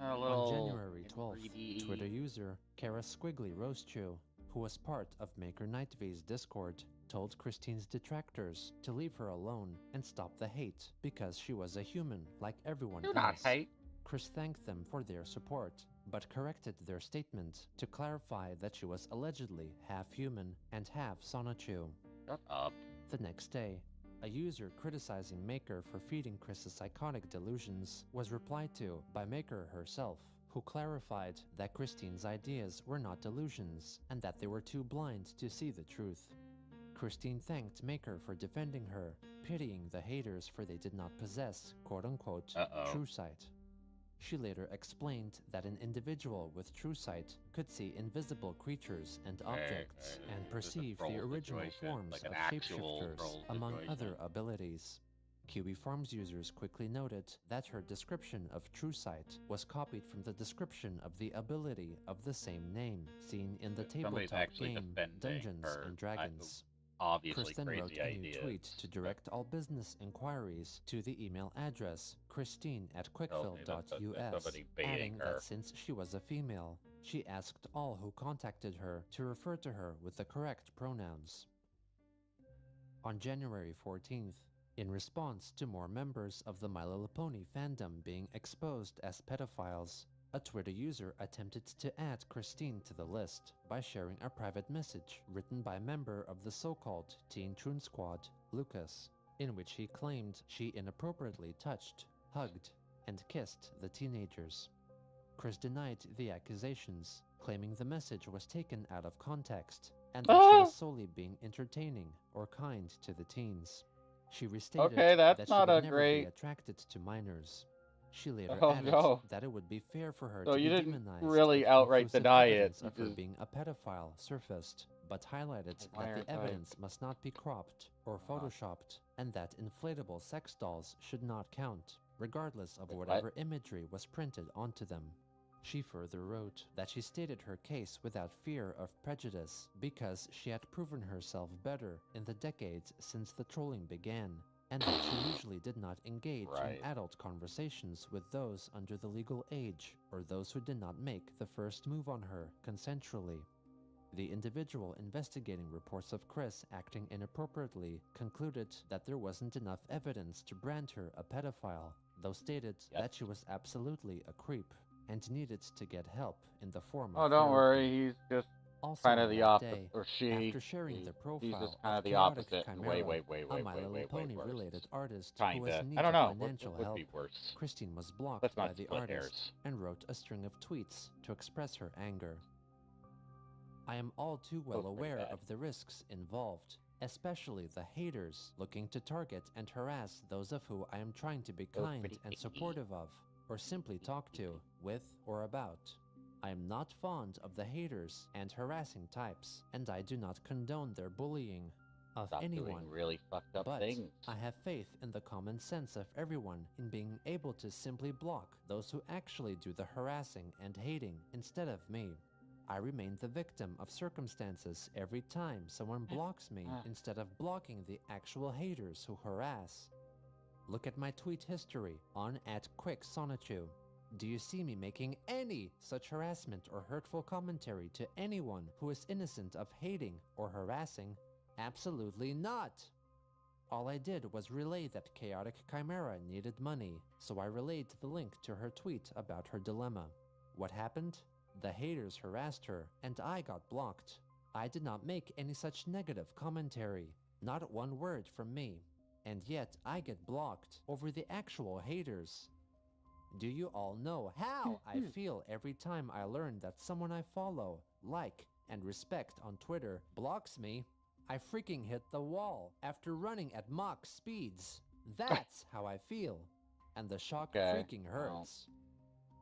a little On January 12th, greedy. Twitter user Kara Squiggly Roastew, who was part of Maker Nightvy's Discord, told Christine's detractors to leave her alone and stop the hate because she was a human like everyone else. Not hate. Chris thanked them for their support, but corrected their statement to clarify that she was allegedly half human and half Sonichu. Shut up. The next day, a user criticizing Maker for feeding Chris's psychotic delusions was replied to by Maker herself, who clarified that Christine's ideas were not delusions and that they were too blind to see the truth. Christine thanked Maker for defending her, pitying the haters for they did not possess quote-unquote true sight. She later explained that an individual with true sight could see invisible creatures and objects and perceive the original forms like of shapeshifters, among other abilities. Kiwi Farms users quickly noted that her description of true sight was copied from the description of the ability of the same name seen in the tabletop game Dungeons and Dragons. Obviously Chris then wrote crazy a new ideas. tweet to direct all business inquiries to the email address christine@quickfill.us, adding that since she was a female, she asked all who contacted her to refer to her with the correct pronouns. On January 14th, in response to more members of the My Little Pony fandom being exposed as pedophiles, a Twitter user attempted to add Christine to the list by sharing a private message written by a member of the so-called Teen Troon Squad, Lucas. in which he claimed she inappropriately touched, hugged, and kissed the teenagers. Chris denied the accusations, claiming the message was taken out of context and that she was solely being entertaining or kind to the teens. She restated Okay, that's that she not would a never be great. attracted to minors. She later Oh added no. that it would be fair for her So to you be didn't demonized really if outright conclusive deny it. evidence You of her just being a pedophile surfaced, but highlighted why that are the they- evidence must not be cropped or photoshopped, and that inflatable sex dolls should not count, regardless of Wait, what? whatever imagery was printed onto them. She further wrote that she stated her case without fear of prejudice because she had proven herself better in the decades since the trolling began, and that she usually did not engage Right. in adult conversations with those under the legal age or those who did not make the first move on her consensually. The individual investigating reports of Chris acting inappropriately concluded that there wasn't enough evidence to brand her a pedophile, though stated that she was absolutely a creep and needed to get help in the form of Oh, don't therapy. worry. He's just Also kind of on the that opposite, day, or she. after sharing the He's profile just kind of of the Chaotic opposite. Chimera, Way, a My Little way Pony worse. related artist who was Kinda. in need I don't of know. financial What would help, be worse? Christine was blocked Let's by not the split artist hairs. and wrote a string of tweets to express her anger. I am all too well Both pretty aware bad. of the risks involved, especially the haters looking to target and harass those of who I am trying to be Both kind pretty and icky. supportive of, or simply talk to, with, or about. I am not fond of the haters and harassing types, and I do not condone their bullying of Stop anyone. doing really fucked up But things. I have faith in the common sense of everyone in being able to simply block those who actually do the harassing and hating instead of me. I remain the victim of circumstances every time someone blocks me instead of blocking the actual haters who harass. Look at my tweet history on @QuickSonichu. Do you see me making any such harassment or hurtful commentary to anyone who is innocent of hating or harassing? Absolutely not! All I did was relay that Chaotic Chimera needed money, so I relayed the link to her tweet about her dilemma. What happened? The haters harassed her, and I got blocked. I did not make any such negative commentary, not one word from me, and yet I get blocked over the actual haters. Do you all know how I feel every time I learn that someone I follow, like, and respect on Twitter blocks me? I freaking hit the wall after running at Mach speeds. That's how I feel. And the shock freaking hurts.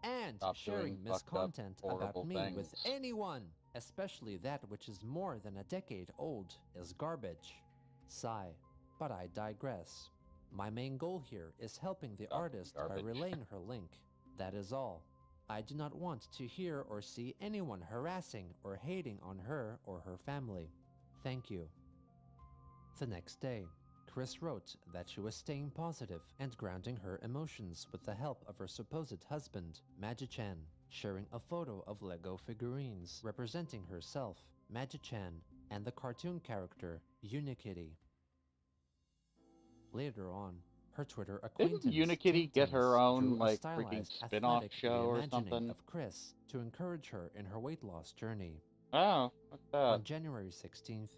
And Stop sharing doing fucked up, miscontent horrible about me with things. anyone, especially that which is more than a decade old, is garbage. Sigh. But I digress. My main goal here is helping the artist by garbage. relaying her link. That is all. I do not want to hear or see anyone harassing or hating on her or her family. Thank you. The next day, Chris wrote that she was staying positive and grounding her emotions with the help of her supposed husband, Magi-chan, sharing a photo of Lego figurines representing herself, Magi-chan, and the cartoon character, Unikitty. Later on, her Twitter acquaintance Didn't Unikitty get her Tintins own, drew a like, freaking stylized, spin-off athletic show or reimagining something? of Chris to encourage her in her weight loss journey. Oh, what's that? On January 16th,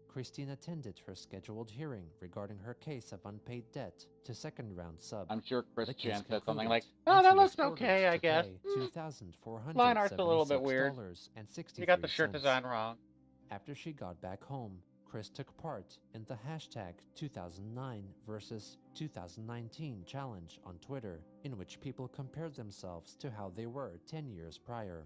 Christine attended her scheduled hearing regarding her case of unpaid debt to second-round sub. I'm sure Chris The case Chan said something concluded, like, and "Oh, that she was looks ordered okay, I to guess. pay $2,476 Line art's a little bit weird. and You got the shirt 63 design cents. wrong." After she got back home, Chris took part in the hashtag 2009 versus 2019 challenge on Twitter, in which people compared themselves to how they were 10 years prior.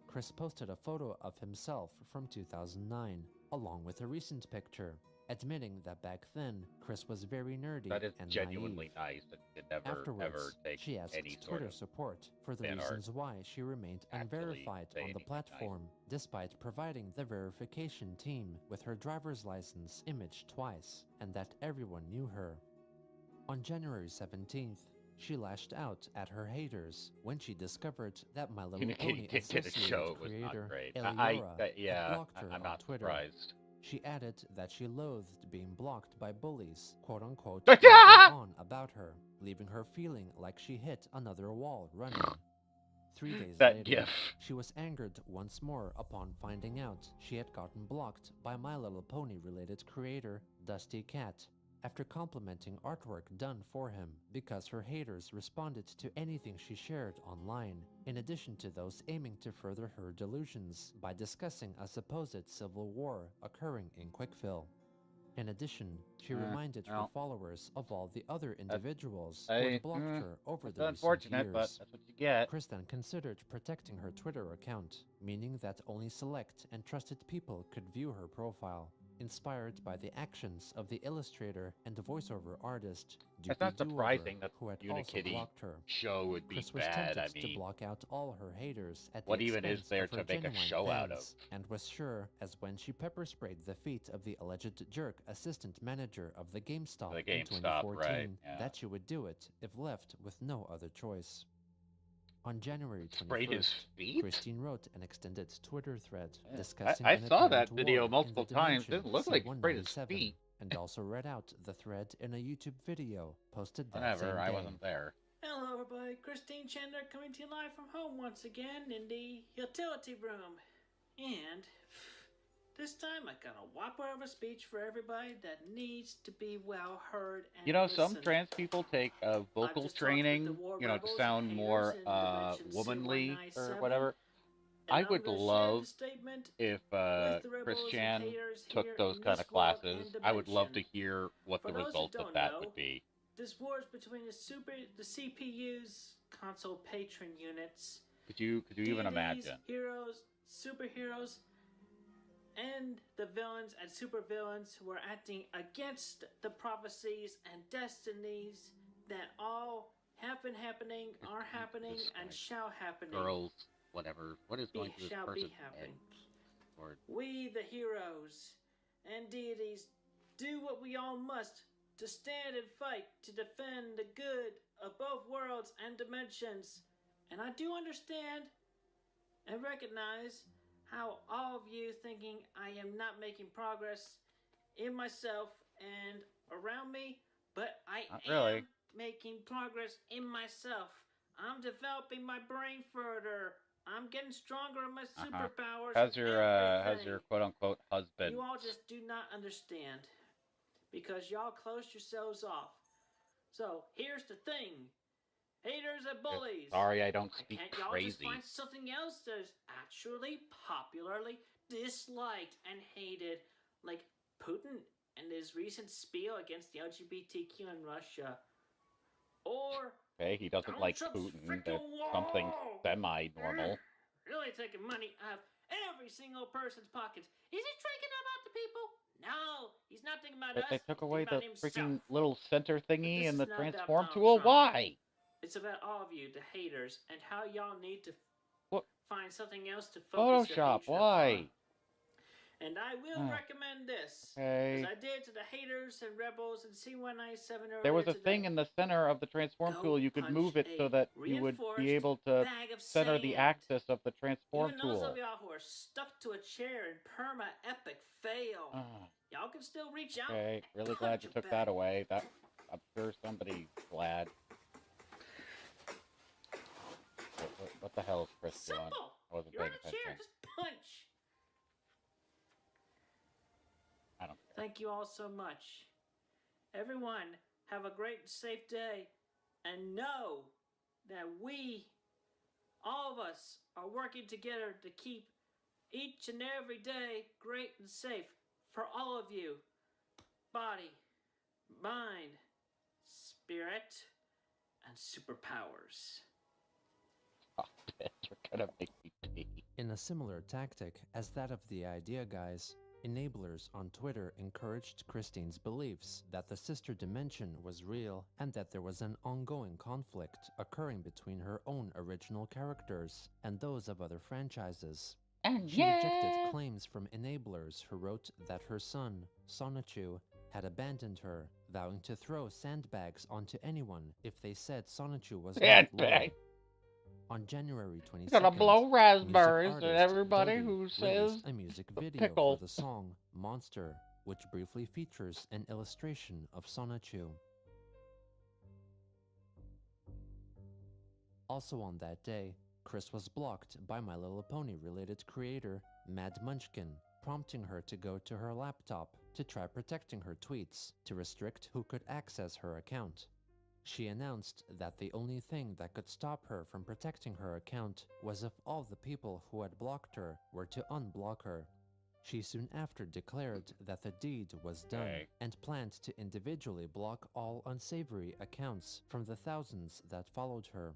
Chris posted a photo of himself from 2009, along with a recent picture, admitting that back then, Chris was very nerdy That is and genuinely naive. nice and could never, Afterwards, ever take she asked any sort Twitter of support for the fan art reasons why she remained actually unverified say on the anything platform, despite providing the verification team with her driver's license image twice, and that everyone knew her. On January 17th, she lashed out at her haters when she discovered that My Little Pony Unikitty did get a Associated show. It was creator not great. Eliora had Yeah, blocked her I'm on not Twitter. surprised. She added that she loathed being blocked by bullies, quote-unquote, Yeah! yapping on about her, leaving her feeling like she hit another wall running. 3 days That later, gif. she was angered once more upon finding out she had gotten blocked by My Little Pony-related creator Dusty Cat, after complimenting artwork done for him because her haters responded to anything she shared online, in addition to those aiming to further her delusions by discussing a supposed civil war occurring in Quickfill. In addition, she reminded her followers of all the other individuals who had blocked her over the recent unfortunate, years. but that's what you get. Chris then considered protecting her Twitter account, meaning that only select and trusted people could view her profile. Inspired by the actions of the illustrator and voiceover artist, It's not surprising that who had also Unikitty blocked her. show would be Chris was bad. tempted I to mean, block out all her haters at what the even is expense there of her to make a genuine show out of? fans, and was sure, as when she pepper sprayed the feet of the alleged jerk assistant manager of the GameStop, in 2014, right, yeah. that she would do it if left with no other choice. On January Spray his 21st, feet? Christine wrote an extended Twitter thread Yeah. discussing I an saw that apparent video war multiple in the times. dimension Didn't look like he sprayed his C197, feet. and also read out the thread in a YouTube video posted that Whatever, same I day. wasn't there. Hello everybody, Christine Chandler coming to you live from home once again in the utility room. And this time I got a whopper of a speech for everybody that needs to be well heard and You know, some listened. trans people take vocal training, you know, to sound more womanly or whatever. I would love if Chris Chan took those kind of classes. I would love to hear what the result of that would be. This war is between the CPU's console patron units. Could you even imagine? Heroes, superheroes, and the villains and supervillains who are acting against the prophecies and destinies that all have been happening, are happening, and shall happen. Girls, whatever. What is going through this person's head? Lord. We, the heroes and deities, do what we all must to stand and fight to defend the good of both worlds and dimensions. And I do understand and recognize how all of you thinking I am not making progress in myself and around me, but I am making progress in myself. I'm developing my brain further. I'm getting stronger in my superpowers. How's your quote unquote husband? You all just do not understand because y'all closed yourselves off. So here's the thing. Haters and bullies. Sorry, I don't speak Can't y'all crazy. just find something else that is actually popularly disliked and hated, like Putin and his recent spiel against the LGBTQ in Russia? Or okay, he doesn't like Putin. That's something semi-normal. Really taking money out of every single person's pockets. Is he thinking about the people? No, he's not thinking about us. They took away the himself. freaking little center thingy and the is not transform about tool. Trump. Why? It's about all of you, the haters, and how y'all need to find something else to focus Photoshop, your hatred why? upon. And I will recommend this, Okay. as I did to the haters and rebels and C197 earlier There was a today. thing in the center of the transform tool. You could move it so that you would be able to bag of center the sand. axis of the transform Even those tool. of y'all who are stuck to a chair in perma-epic fail, y'all can still reach out. Okay, and really glad punch you a took bag. that away. I'm sure somebody's glad. What the hell is Chris doing? Simple. I wasn't You're paying on a attention. chair, just punch. I don't care. Thank you all so much. Everyone, have a great and safe day. And know that we, all of us, are working together to keep each and every day great and safe for all of you. Body, mind, spirit, and superpowers. Stop it. You're gonna make me pee. In a similar tactic as that of the Idea Guys, enablers on Twitter encouraged Christine's beliefs that the sister dimension was real and that there was an ongoing conflict occurring between her own original characters and those of other franchises. And She rejected claims from enablers who wrote that her son, Sonichu, had abandoned her, vowing to throw sandbags onto anyone if they said Sonichu was not loyal. On January 22nd, gonna blow raspberries music at artist everybody Dodie who says released a music video pickle. for the song Monster, which briefly features an illustration of Sonichu. Also on that day, Chris was blocked by My Little Pony related creator Mad Munchkin, prompting her to go to her laptop to try protecting her tweets to restrict who could access her account. She announced that the only thing that could stop her from protecting her account was if all the people who had blocked her were to unblock her. She soon after declared that the deed was done and planned to individually block all unsavory accounts from the thousands that followed her.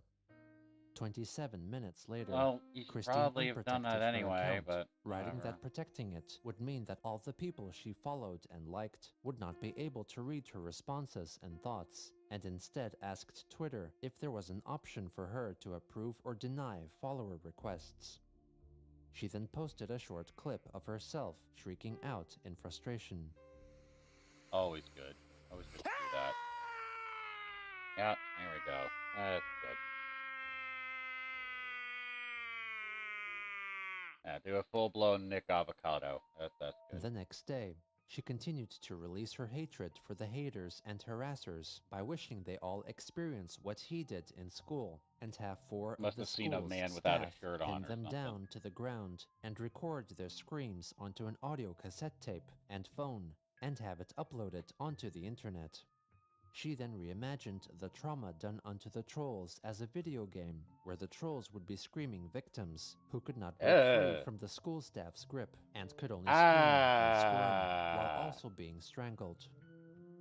27 minutes later, Well, you should Christine probably have done unprotected that her anyway, account, but writing whatever. that protecting it would mean that all the people she followed and liked would not be able to read her responses and thoughts, and instead asked Twitter if there was an option for her to approve or deny follower requests. She then posted a short clip of herself shrieking out in frustration. Always good. Always good to do that. Yeah, there we go. That's good. Yeah, do a full-blown Nick Avocado. That's good. The next day, she continued to release her hatred for the haters and harassers by wishing they all experience what he did in school and have four Must of the have seen a school's man without a staff shirt on pin or them something. down to the ground and record their screams onto an audio cassette tape and phone and have it uploaded onto the internet. She then reimagined the trauma done unto the trolls as a video game, where the trolls would be screaming victims who could not break free from the school staff's grip and could only scream and squirm while also being strangled.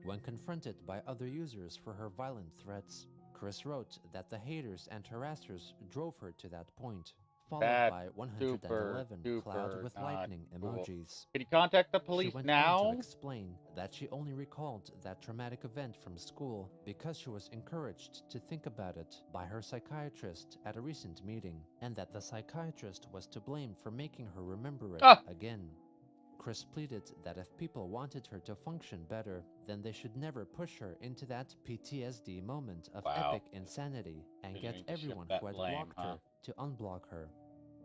When confronted by other users for her violent threats, Chris wrote that the haters and harassers drove her to that point, followed by 111 cloud with lightning emojis. Can you contact the police She went now? on to explain that she only recalled that traumatic event from school because she was encouraged to think about it by her psychiatrist at a recent meeting, and that the psychiatrist was to blame for making her remember it again. Chris pleaded that if people wanted her to function better, then they should never push her into that PTSD moment of epic insanity and get everyone who had blocked her to unblock her.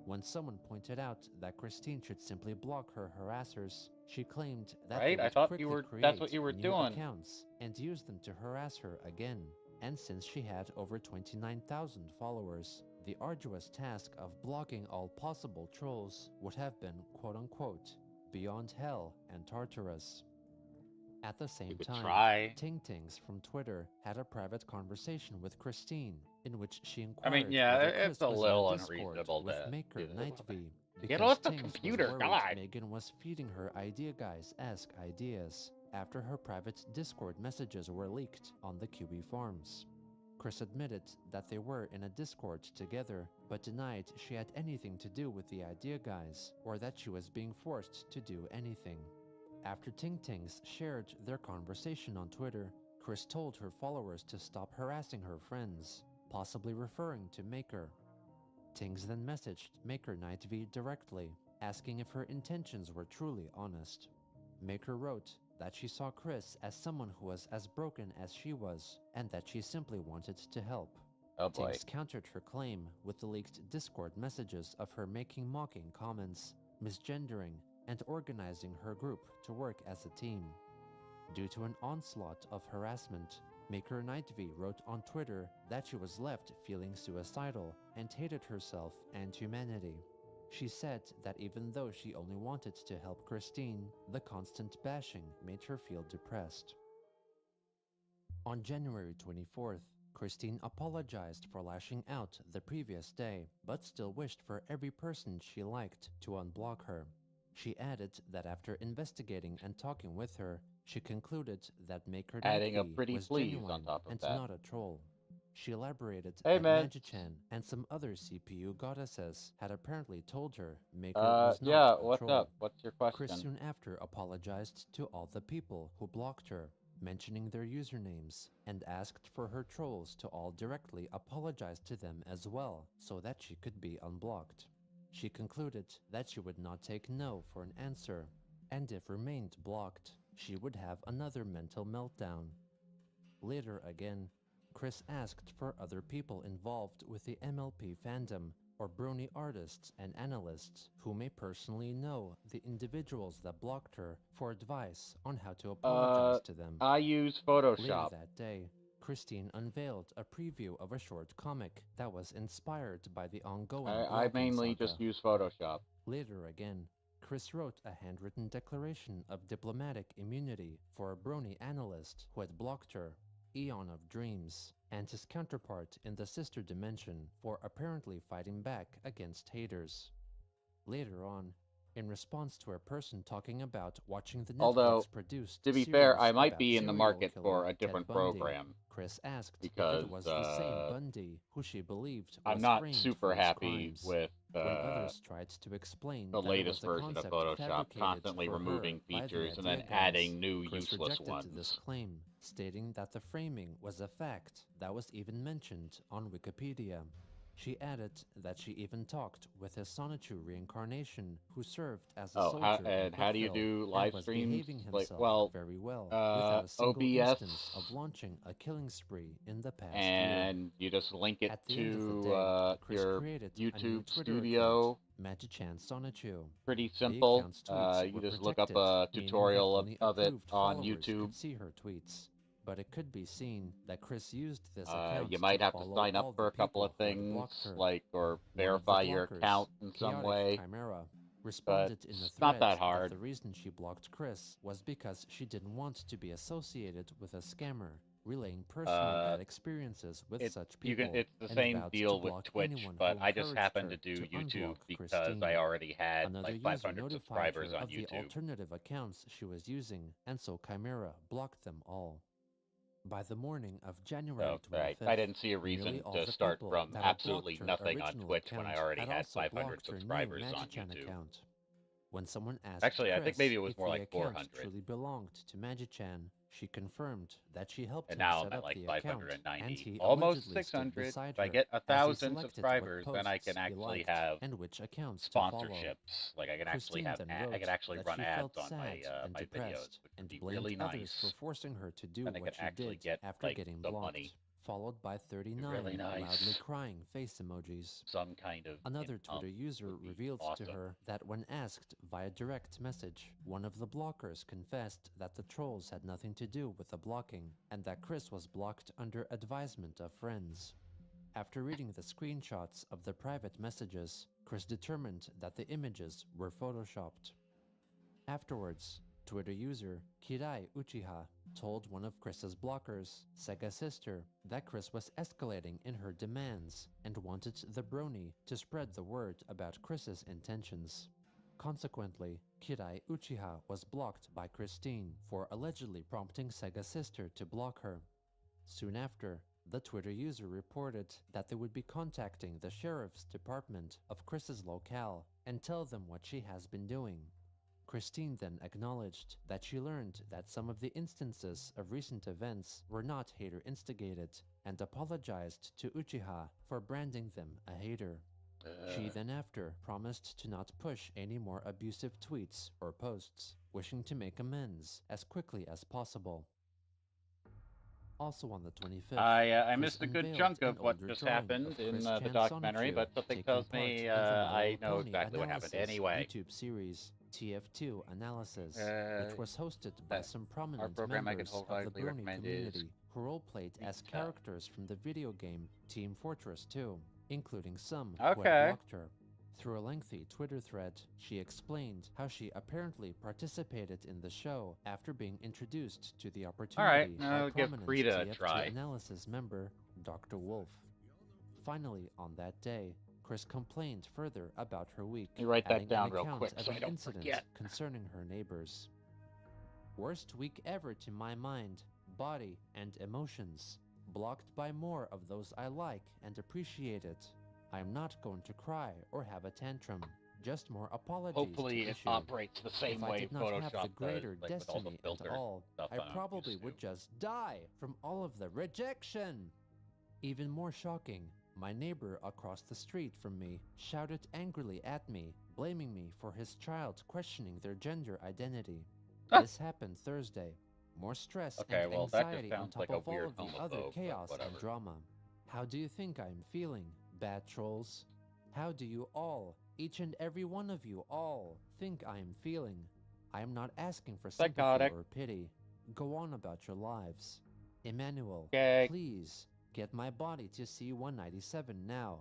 When someone pointed out that Christine should simply block her harassers, she claimed that they would quickly create new accounts and use them to harass her again. And since she had over 29,000 followers, the arduous task of blocking all possible trolls would have been, quote-unquote, beyond hell and Tartarus. At the same time, Ting-Tings from Twitter had a private conversation with Christine, in which she inquired whether Chris was in a Discord with Maker Nightvy, because Tings was worried Megan was feeding her idea guys-esque ideas after her private Discord messages were leaked on the QB forums. Chris admitted that they were in a Discord together, but denied she had anything to do with the idea guys, or that she was being forced to do anything. After Ting-Tings shared their conversation on Twitter, Chris told her followers to stop harassing her friends, possibly referring to Maker. Tings then messaged Maker Nightvy directly, asking if her intentions were truly honest. Maker wrote that she saw Chris as someone who was as broken as she was, and that she simply wanted to help. Tings countered her claim with the leaked Discord messages of her making mocking comments, misgendering, and organizing her group to work as a team. Due to an onslaught of harassment, Maker Nightvy wrote on Twitter that she was left feeling suicidal and hated herself and humanity. She said that even though she only wanted to help Christine, the constant bashing made her feel depressed. On January 24th, Christine apologized for lashing out the previous day, but still wished for every person she liked to unblock her. She added that after investigating and talking with her, she concluded that Maker Nightvy was genuine and not a troll. She elaborated that Magichan and some other CPU goddesses had apparently told her Maker was not a troll. What's up? What's your question? Chris soon after apologized to all the people who blocked her, mentioning their usernames, and asked for her trolls to all directly apologize to them as well, so that she could be unblocked. She concluded that she would not take no for an answer, and if remained blocked, she would have another mental meltdown. Later again, Chris asked for other people involved with the MLP fandom, or brony artists and analysts who may personally know the individuals that blocked her, for advice on how to apologize to them. I use Photoshop. Later that day, Christine unveiled a preview of a short comic that was inspired by the ongoing I mainly just use Photoshop. Later again, Chris wrote a handwritten declaration of diplomatic immunity for a brony analyst who had blocked her, Eon of Dreams, and his counterpart in the sister dimension for apparently fighting back against haters. Later on, in response to a person talking about watching the Although, Netflix-produced to be series fair, I might about be in the serial market killer for a Ted different Bundy, program. Chris asked Because, if it was the same Bundy who she believed was I'm not framed super for his happy crimes. with When others tried to explain the that it latest was a version of concept Photoshop, fabricated constantly for removing her by the features and idea then guys, adding new Chris useless rejected ones. this claim, stating that the framing was a fact that was even mentioned on Wikipedia. She added that she even talked with his Sonichu reincarnation, who served as a soldier in how do you Quickville do and live was streams? behaving himself very well, without a single OBS, instance of launching a killing spree in the past year. and you just link it At the to end of the day, Chris your created a YouTube new Twitter studio. account, Magichan Sonichu. Pretty The simple. account's tweets You were just look up protected, a meaning tutorial that of only it approved on followers YouTube. could see her tweets. But it could be seen that Chris used this account You might to have to follow sign up all for the a couple of people who had things, blocked her. like, or One of the verify your blockers, account in some Chaotic way. Chimera, But responded in the it's not thread that hard. the reason she blocked Chris was because she didn't want to be associated with a scammer, relaying personal bad experiences with such people. It's the and same vowed deal to with block Twitch, anyone but who I just encouraged happen her to do to YouTube unblock because Christine. I already had Another like user 500 notified subscribers her on of the YouTube. alternative accounts she was using, and so Chimera blocked them all. By the morning of January 25th, I didn't see a reason nearly all to the start people from that had absolutely blocked her nothing on original Twitch when I account already had had also 500 blocked her new subscribers on Magichan YouTube. account. When someone asked Actually, I think Chris maybe it was if more the like account 400. truly belonged to Magichan, she confirmed that she helped And him now I'm set at up like the account, and 590. he Almost allegedly stood 600. beside If I her get as he 1,000 selected subscribers, what then I posts can he actually liked have and which accounts to follow. sponsorships. Like I can actually Christine have then I wrote can actually that run she ads felt on sad and my videos, depressed, which and would be blamed really others nice. for forcing her to do And I what could she actually did get after like getting the blocked, money. followed by 39 Really nice. loudly crying face emojis. Some kind of Another Twitter user would be revealed awesome. to her that when asked via direct message, one of the blockers confessed that the trolls had nothing to do with the blocking, and that Chris was blocked under advisement of friends. After reading the screenshots of the private messages, Chris determined that the images were photoshopped. Afterwards, Twitter user Kirai Uchiha told one of Chris's blockers, Sega Sister, that Chris was escalating in her demands and wanted the brony to spread the word about Chris's intentions. Consequently, Kirai Uchiha was blocked by Christine for allegedly prompting Sega Sister to block her. Soon after, the Twitter user reported that they would be contacting the sheriff's department of Chris's locale and tell them what she has been doing. Christine then acknowledged that she learned that some of the instances of recent events were not hater-instigated and apologized to Uchiha for branding them a hater. She then after promised to not push any more abusive tweets or posts, wishing to make amends as quickly as possible. Also on the 25th, I Chris missed a good unveiled chunk an of what older just drawing happened of in Chris the Chan documentary, Sonichu but something taking tells part me in the My I Little know Pony exactly what happened Analysis anyway. YouTube series TF2 Analysis, which was hosted by some Our prominent program I can members of the wholeheartedly brony recommend community is who roleplayed as characters from the video game Team Fortress 2, including some who had blocked her. Through a lengthy Twitter thread, she explained how she apparently participated in the show after being introduced to the opportunity by I'll give prominent Frida a TF2 try. Analysis member Dr. Wolf. Finally, on that day, Chris complained further about her week, You write that adding down an real account quick of so an I don't incident forget. concerning her neighbors. Worst week ever to my mind, body, and emotions. Blocked by more of those I like and appreciate it. I'm not going to cry or have a tantrum. Just more apologies. Hopefully to it issue. operates the same If I way did not have Photoshop the greater does, like with all the destiny filter at all, stuff I that I'm probably used would to. just die from all of the rejection. Even more shocking, my neighbor across the street from me shouted angrily at me, blaming me for his child questioning their gender identity. This happened Thursday. More stress Okay, and well, that just anxiety on sounds top like a of all weird of the homophobe, other but chaos whatever. and drama. How do you think I'm feeling, bad trolls? How do you all, each and every one of you all, think I am feeling? I am not asking for sympathy Psychotic. or pity. Go on about your lives. Emmanuel, Okay. please, get my body to C-197 now.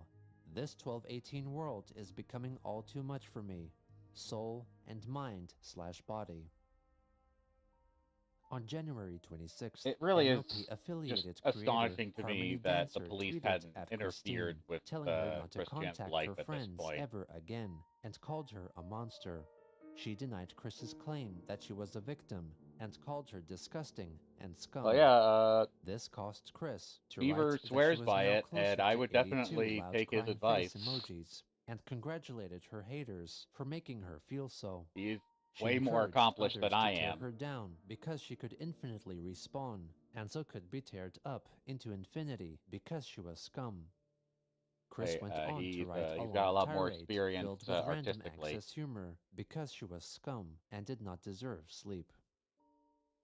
This 1218 world is becoming all too much for me. soul, and mind/body. On January 26th, It really is NLP affiliated just creator astonishing to Harmony me that the Dancer police tweeted hadn't at interfered Christine, with telling her not to Christian's contact life her at this friends point. ever again, and called her a monster. She denied Chris's claim that she was a victim, and called her disgusting and scum. Well, yeah, This caused Chris to Beaver write that swears she was by now it, closer and I to would 82 definitely loud take his crying advice. face emojis, and congratulated her haters for making her feel so. He's She way more encouraged accomplished others than I to tear am. her down because she could infinitely respawn, and so could be teared up into infinity because she was scum. Chris went on to write a he's got a long lot more tirade experience filled with random artistically. access humor because she was scum and did not deserve sleep.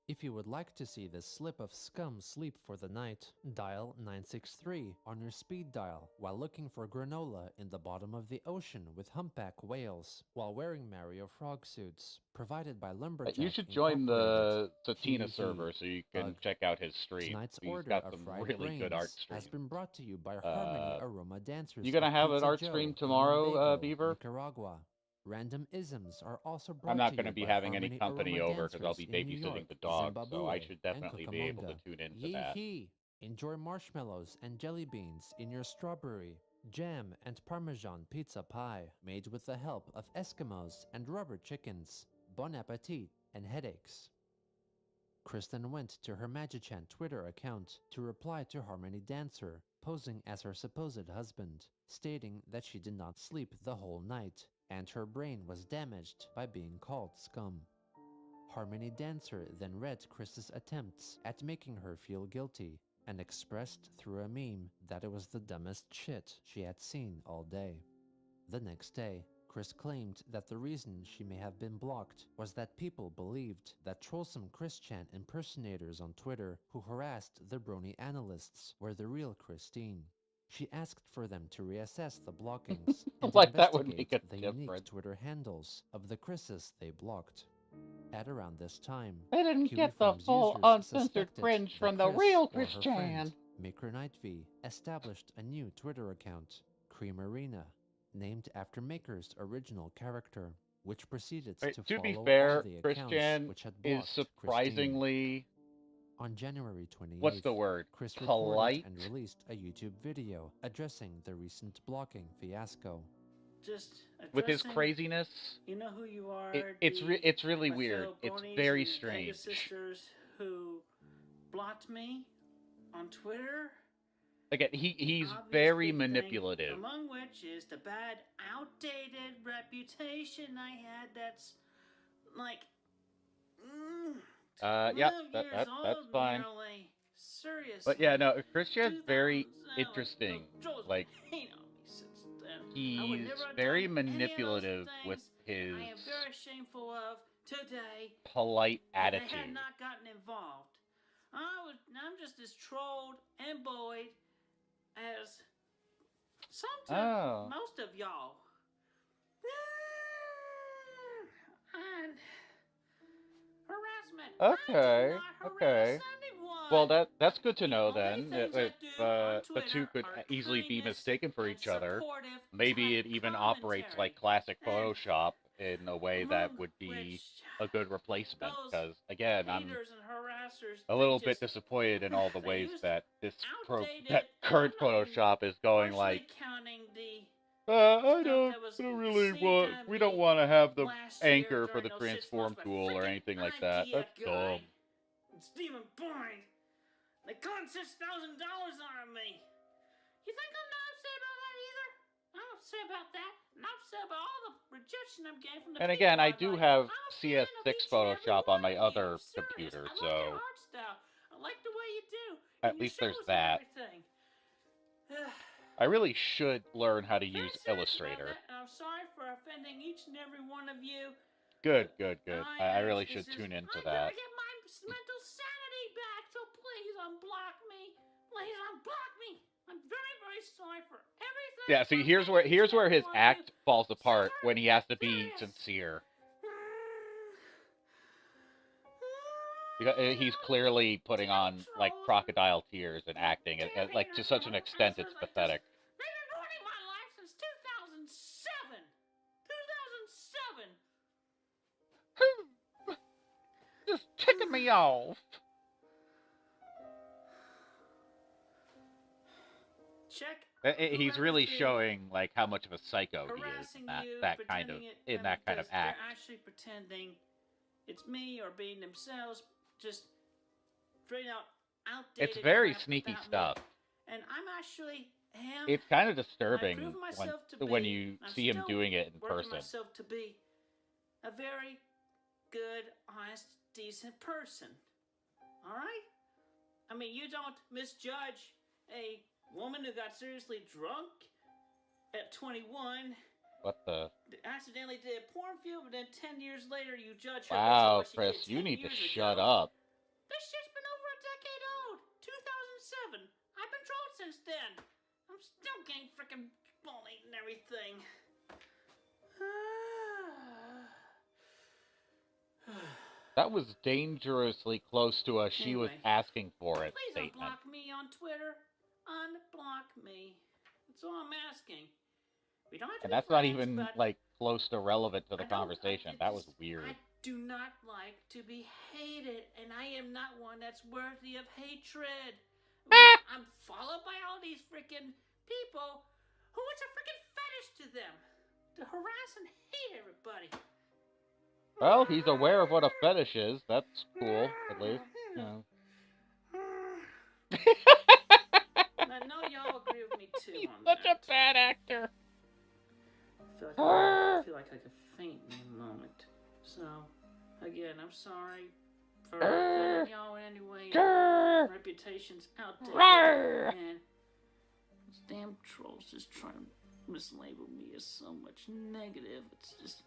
If you would like to see this slip of scum sleep for the night, dial 963 on your speed dial while looking for granola in the bottom of the ocean with humpback whales while wearing Mario Frog suits, provided by Lumberjack You should join Incorporated. the Satina server so you can check out his stream. Tonight's He's order got of some fried really good art brains streams. has been brought to you by Harmony Aroma Dancers. You gonna of have an Pizza art Joe stream in tomorrow, Limbago, Beaver? Nicaragua. Random isms are also brought I'm not to going to you be by having any Harmony company Aroma over because I'll be Dancers in New babysitting York, the dog, so I Zimbabwe, should and definitely be able to Cucamonga. tune into Yee that. hee! Enjoy marshmallows and jelly beans in your strawberry, jam, and Parmesan pizza pie made with the help of Eskimos and rubber chickens. Bon appetit and headaches. Kristen went to her Magichan Twitter account to reply to Harmony Dancer, posing as her supposed husband, stating that she did not sleep the whole night, and her brain was damaged by being called scum. Harmony Dancer then read Chris's attempts at making her feel guilty, and expressed through a meme that it was the dumbest shit she had seen all day. The next day, Chris claimed that the reason she may have been blocked was that people believed that trollsome Christian impersonators on Twitter who harassed the brony analysts were the real Christine. She asked for them to reassess the blockings and Like that would investigate make a the unique difference. Twitter handles of the Chris's they blocked. At around this time, They didn't Kiwi get the Farms full users uncensored suspected cringe that from the Chris real or her friend, Christian. Maker Nightvie, established a new Twitter account, Creamerina, named after Maker's original character, which proceeded to To be follow fair, all the accounts Christian which had is blocked surprisingly, On January 28th, what's the word, Chris polite? recorded and released a YouTube video addressing the recent blocking fiasco. Just With his addressing, craziness, you know who you are. it's really my weird. fellow It's bronies very and strange. Pegasisters who blocked me on Twitter. Again, he's Obvious very big thing, manipulative. among which is the bad, outdated reputation I had. That's like, Yeah, 12 that's years old fine. nearly. Seriously. But yeah, no, Christian's very 2007. interesting. Joel's Like, hate on me since then. I would he's never have very done any of those manipulative with things his I am very shameful of today. polite If they had attitude. not gotten involved, I'm just as trolled and bullied as most of y'all. And harassment. I Okay, did not okay. harass anyone. Well, that's good to know The only then. things I If do on the two Twitter could are easily be kindness mistaken for and each other, supportive maybe it type even operates like commentary. classic And Photoshop in a way that among would be which a good replacement. those Because again, I'm haters and harassers, a they little bit just disappointed in all the they ways used that that outdated, current and I'm not even Photoshop is going. partially Like, counting the I stuff don't that was really seeped want. on We don't me want to have the last year anchor for during the those 6 transform months by tool or freaking anything like that. idea That's guy dumb. and Stephen Boyd. They con $6,000 out of me. You think I'm not upset about that either? I'm upset about that. And I'm upset about all the rejection I'm getting from the And people again, I I'm do like, have I'm a fan of CS6 each and every Photoshop one on my of you. other I'm serious. computer, I like so your art style. I like the way you do. at And your least there's shows and that. everything. I really should learn how to Very use serious Illustrator. about that, and I'm sorry for offending each and every one of you. Good, good, good. And I really it's should just- tune into I that. gotta get my mental sanity back, so please unblock me. Please unblock me. I'm very, very sorry for everything. Yeah, see, for here's offending where each and every his one of act you. falls apart Sorry. when he has to be Serious. sincere. Because he's clearly putting on like crocodile tears and acting, and like to such an extent it's pathetic. They've been ruining my life since 2007. 2007. me off. Check. He's whoever's really been showing like how much of a psycho he is harassing in that you, that kind of pretending it, in that kind of because they're act. actually pretending it's me or being themselves, just straight out outdated. It's very crap sneaky about stuff. Me. And I'm actually am. It's kind of I disturbing prove myself to when be, you I'm see him still doing it in working person. myself to be a very good, honest, decent person. All right? I mean, you don't misjudge a woman who got seriously drunk at 21. What the? Accidentally did a porn film, but then 10 years later you judge her. Wow, what she Chris, did you 10 need to years shut ago. up. This shit's been over a decade old. 2007. I've been drunk since then. I'm still getting freaking bullied and everything. That was dangerously close to a she was Anyway, asking for it Please statement. unblock me on Twitter. Unblock me. That's all I'm asking. We don't have to And be that's friends, not even but like close to relevant to the I don't- conversation. I That was just- weird. I do not like to be hated, and I am not one that's worthy of hatred. I'm followed by all these freaking people who it's a freaking fetish to them to harass and hate everybody. Well, he's aware of what a fetish is. That's cool, at least. You know. I know y'all agree with me too He's on such that. a bad actor. I feel like I could faint in a moment. So, again, I'm sorry for offending y'all in any way. Reputation's outdated. And those damn trolls just trying to mislabel me as so much negative. It's just...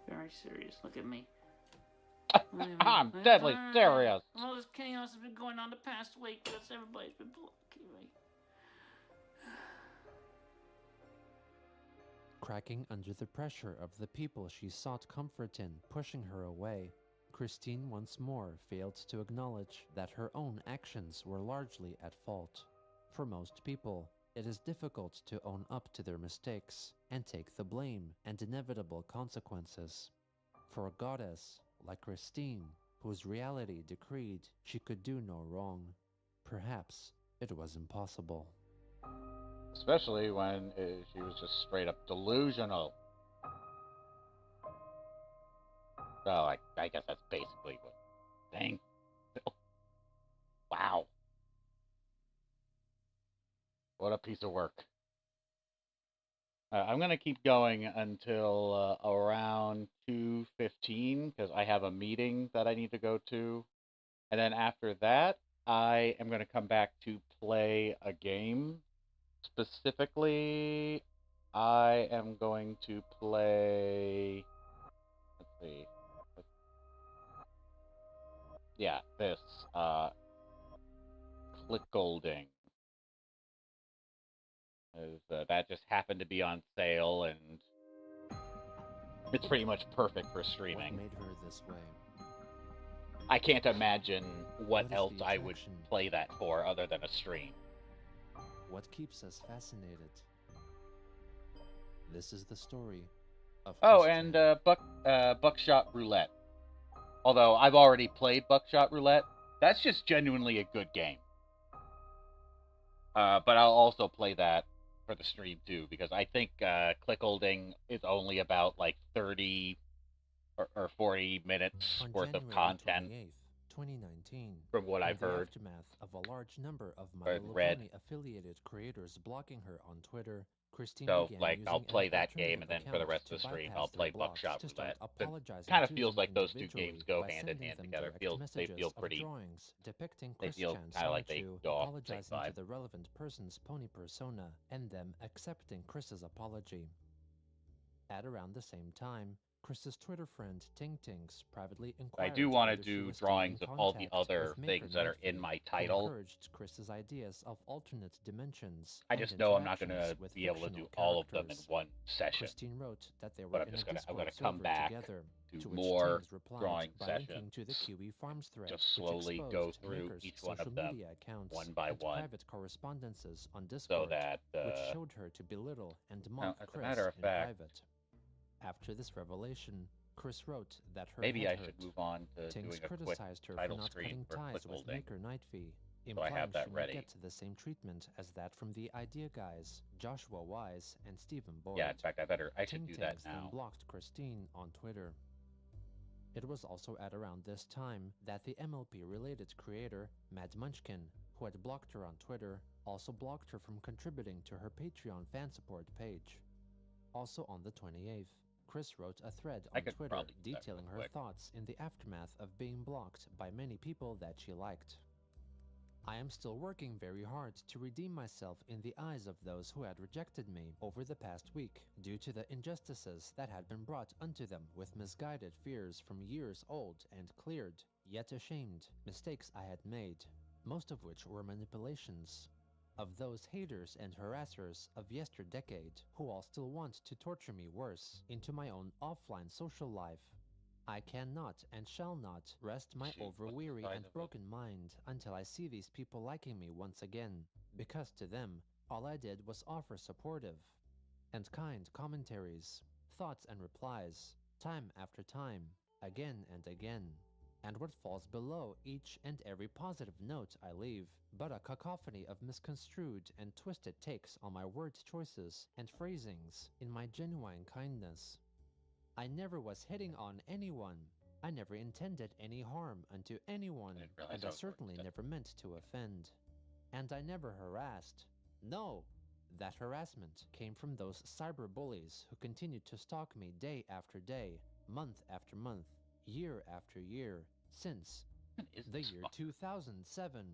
Very serious. Look at me. I'm deadly serious. All this chaos has been going on the past week because everybody's been blocking me. Cracking under the pressure of the people she sought comfort in, pushing her away, Christine once more failed to acknowledge that her own actions were largely at fault. For most people, it is difficult to own up to their mistakes and take the blame and inevitable consequences. For a goddess like Christine, whose reality decreed she could do no wrong, perhaps it was impossible. Especially when she was just straight up delusional. So I guess that's basically what I'm saying. Wow. What a piece of work. I'm going to keep going until around 2:15 because I have a meeting that I need to go to. And then after that, I am going to come back to play a game. Specifically, I am going to play... Let's see. Yeah, this. CLICKOLDING. That just happened to be on sale, and it's pretty much perfect for streaming. What made her this way? I can't imagine what What is else the I would attraction? play that for other than a stream. What keeps us fascinated? This is the story of Oh, Christian. and Buckshot Roulette. Although I've already played Buckshot Roulette, that's just genuinely a good game. But I'll also play that for the stream too, because I think CLICKOLDING is only about like 30 or 40 minutes On worth of January content 28th, 2019, from what in I've the heard. aftermath of a large number of My I've Little read. Pony affiliated creators blocking her on Twitter, Christine So, began like, I'll using play an that game, and alternative then for the account rest of to the stream, bypass I'll their play blocks Buckshot to start Roulette. It apologizing kind of to feels them like those two individually games go by hand in sending hand them together. direct They messages feel of pretty. drawings depicting They feel Christian's kind of like they Sonichu go off the same apologizing to vibe. the relevant person's pony persona and them accepting Chris's apology. At around the same time, Chris's Twitter friend Ting Tings privately I inquired do want to whether she do was still drawings in of all the contact other with Maker things that are in Nightfall, my who title. encouraged Chris's ideas of alternate dimensions I and just know I'm not going to interactions with be able to do fictional all of them in characters. one session. Christine wrote that they But were I'm in just a gonna, I'm Discord going to come server back together, to to which more Tings replied drawing by sessions. linking to the Kiwi Farms thread, Just which slowly go exposed through Maker's each one social of them media accounts one by and one, private correspondences on so Discord, that, which showed her to belittle and now, mock as a Chris matter of in fact, private. After this revelation, Chris wrote that her maybe head I hurt. should move on to Tings doing a quick criticized her for title not screen cutting for ties with CLICKOLDING, Maker Nightfall, so I implying have that she ready. may get the same treatment as that from the Idea Guys, Joshua Wise and Stephen Boyd. Yeah, in fact, I should do that Tings then now. blocked Christine on Twitter. It was also at around this time that the MLP-related creator, Mad Munchkin, who had blocked her on Twitter, also blocked her from contributing to her Patreon fan support page. Also on the 28th, Chris wrote a thread on Twitter detailing her thoughts in the aftermath of being blocked by many people that she liked. I am still working very hard to redeem myself in the eyes of those who had rejected me over the past week due to the injustices that had been brought unto them with misguided fears from years old and cleared, yet ashamed, mistakes I had made, most of which were manipulations. Of those haters and harassers of yesterdecade who all still want to torture me worse into my own offline social life. I cannot and shall not rest my over-weary and broken mind until I see these people liking me once again, because to them, all I did was offer supportive and kind commentaries, thoughts and replies, time after time, again and again. And what falls below each and every positive note I leave, but a cacophony of misconstrued and twisted takes on my word choices and phrasings in my genuine kindness. I never was hitting on anyone. I never intended any harm unto anyone, and I certainly never meant to offend. And I never harassed. No! That harassment came from those cyber bullies who continued to stalk me day after day, month after month, year after year, since the year 2007.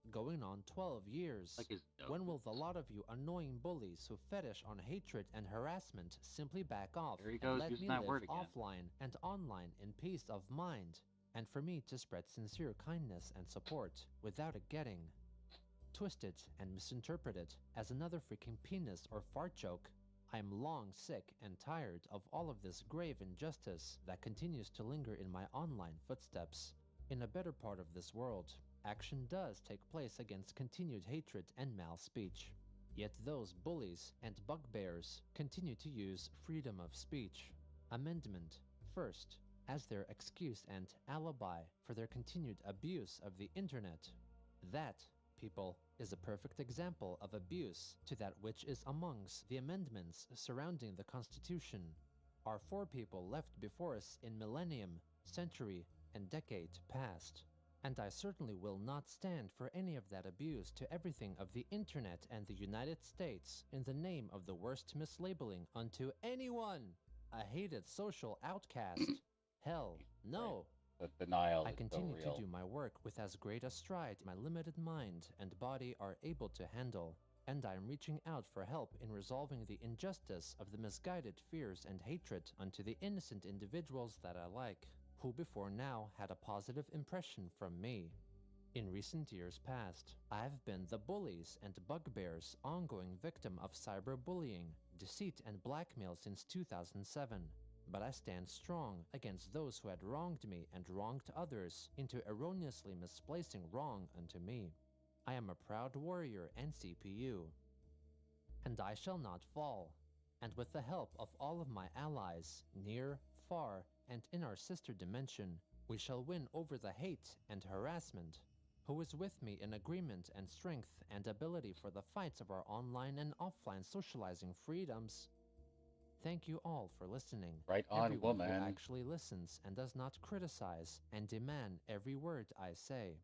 Going on 12 years. When will the lot of you annoying bullies who fetish on hatred and harassment simply back off and let me live offline and online in peace of mind, and for me to spread sincere kindness and support without it getting twisted and misinterpreted as another freaking penis or fart joke? I am long sick and tired of all of this grave injustice that continues to linger in my online footsteps. In a better part of this world, action does take place against continued hatred and mal-speech. Yet those bullies and bugbears continue to use freedom of speech, amendment, first, as their excuse and alibi for their continued abuse of the internet. That, people, is a perfect example of abuse to that which is amongst the amendments surrounding the Constitution. Our four people left before us in millennium, century, and decade past. And I certainly will not stand for any of that abuse to everything of the internet and the United States in the name of the worst mislabeling unto anyone, a hated social outcast. Hell, no. The denial I is continue so real. to do my work with as great a stride my limited mind and body are able to handle, and I am reaching out for help in resolving the injustice of the misguided fears and hatred unto the innocent individuals that I like, who before now had a positive impression from me. In recent years past, I have been the bullies and bugbears' ongoing victim of cyberbullying, deceit and blackmail since 2007, but I stand strong against those who had wronged me and wronged others into erroneously misplacing wrong unto me. I am a proud warrior and CPU, and I shall not fall, and with the help of all of my allies, near, far, and in our sister dimension, we shall win over the hate and harassment. Who is with me in agreement and strength and ability for the fights of our online and offline socializing freedoms? Thank you all for listening. Right on, Everyone woman. who actually listens and does not criticize and demand every word I say.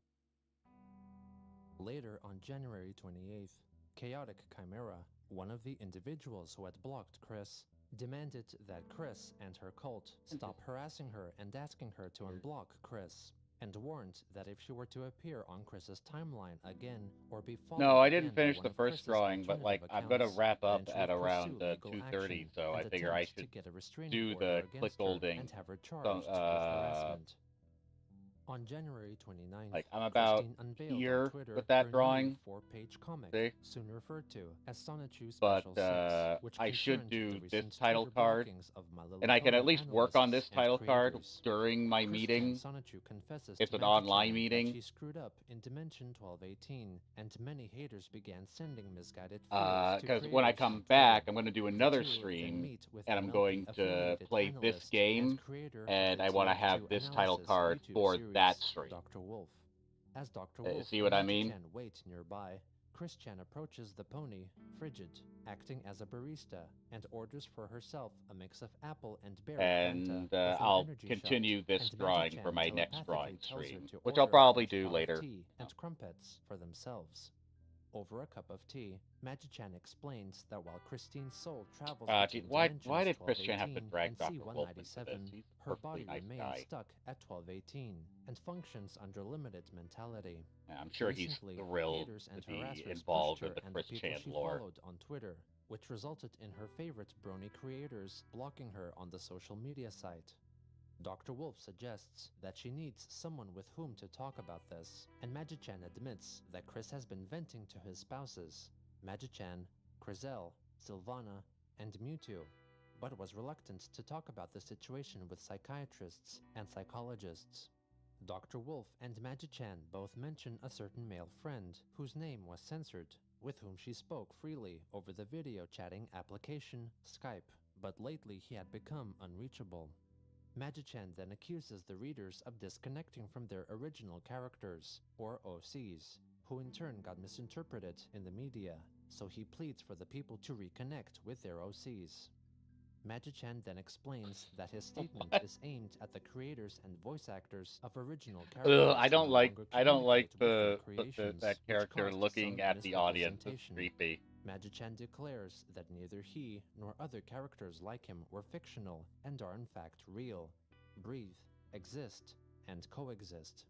Later on January 28th, Chaotic Chimera, one of the individuals who had blocked Chris, demanded that Chris and her cult stop harassing her and asking her to unblock Chris, and warned that if she were to appear on Chris's timeline again or be followed No, I again didn't by finish one the of first Chris's drawing, but like alternative I'm gonna accounts, wrap then up she at would around pursue legal 2:30, action so I and figure I attempt should to get a restraining do order the against her clickholding. and have her charged So, with harassment. On January 29th, like I'm about Christine unveiled here on Twitter with that her drawing. new 4-page comic, See? soon referred to as Sonichu But Special 6, which I should concerned do the this recent title Twitter card, blockings of My Little and I can at Pony least work on this analysts and title card creators. during my Christine meeting. Sonichu confesses It's to an online Magichan meeting. that she screwed up in Dimension 1218, and many haters began sending misguided fears to Because when I creators on come Twitter. back, I'm going to do The another two then stream, meet with and I'm MLP going to affiliated play this analyst game, and creator of and the I want to TF2 have this title Analysis card YouTube for series, that stream. Dr. Wolf. As Dr. Wolf See what and I mean? Magichan wait nearby, Chris-chan approaches the pony, Frigid, acting as a barista, and orders for herself a mix of apple and berry And Fanta with an I'll energy continue shot, this and drawing Magichan for my next telepathically drawing tells her stream, to which I'll order a probably fresh do pot of later. tea and crumpets for themselves. Over a cup of tea, Magichan explains that while Christine's soul travels between Why dimensions did Christian have to 1218 drag and Dr. Wolf into this? C197, He's a her perfectly body nice remains guy. stuck at 1218 and functions under limited mentality. I'm sure he's Recently, thrilled haters and to be harassers involved pushed in her the and Chris the people Chan she lore. followed on Twitter, which resulted in her favorite brony creators blocking her on the social media site. Dr. Wolf suggests that she needs someone with whom to talk about this, and Magichan admits that Chris has been venting to his spouses, Magichan, Crizel, Sylvana, and Mewtwo, but was reluctant to talk about the situation with psychiatrists and psychologists. Dr. Wolf and Magichan both mention a certain male friend whose name was censored, with whom she spoke freely over the video chatting application Skype, but lately he had become unreachable. Magichan then accuses the readers of disconnecting from their original characters, or OCs, who in turn got misinterpreted in the media, so he pleads for the people to reconnect with their OCs. Magichan then explains that his statement is aimed at the creators and voice actors of original characters. I don't who no like longer I don't like communicate with their that creations, character which caused looking some at the audience. It's misrepresentation. creepy. Magichan declares that neither he nor other characters like him were fictional and are in fact real, breathe, exist, and coexist.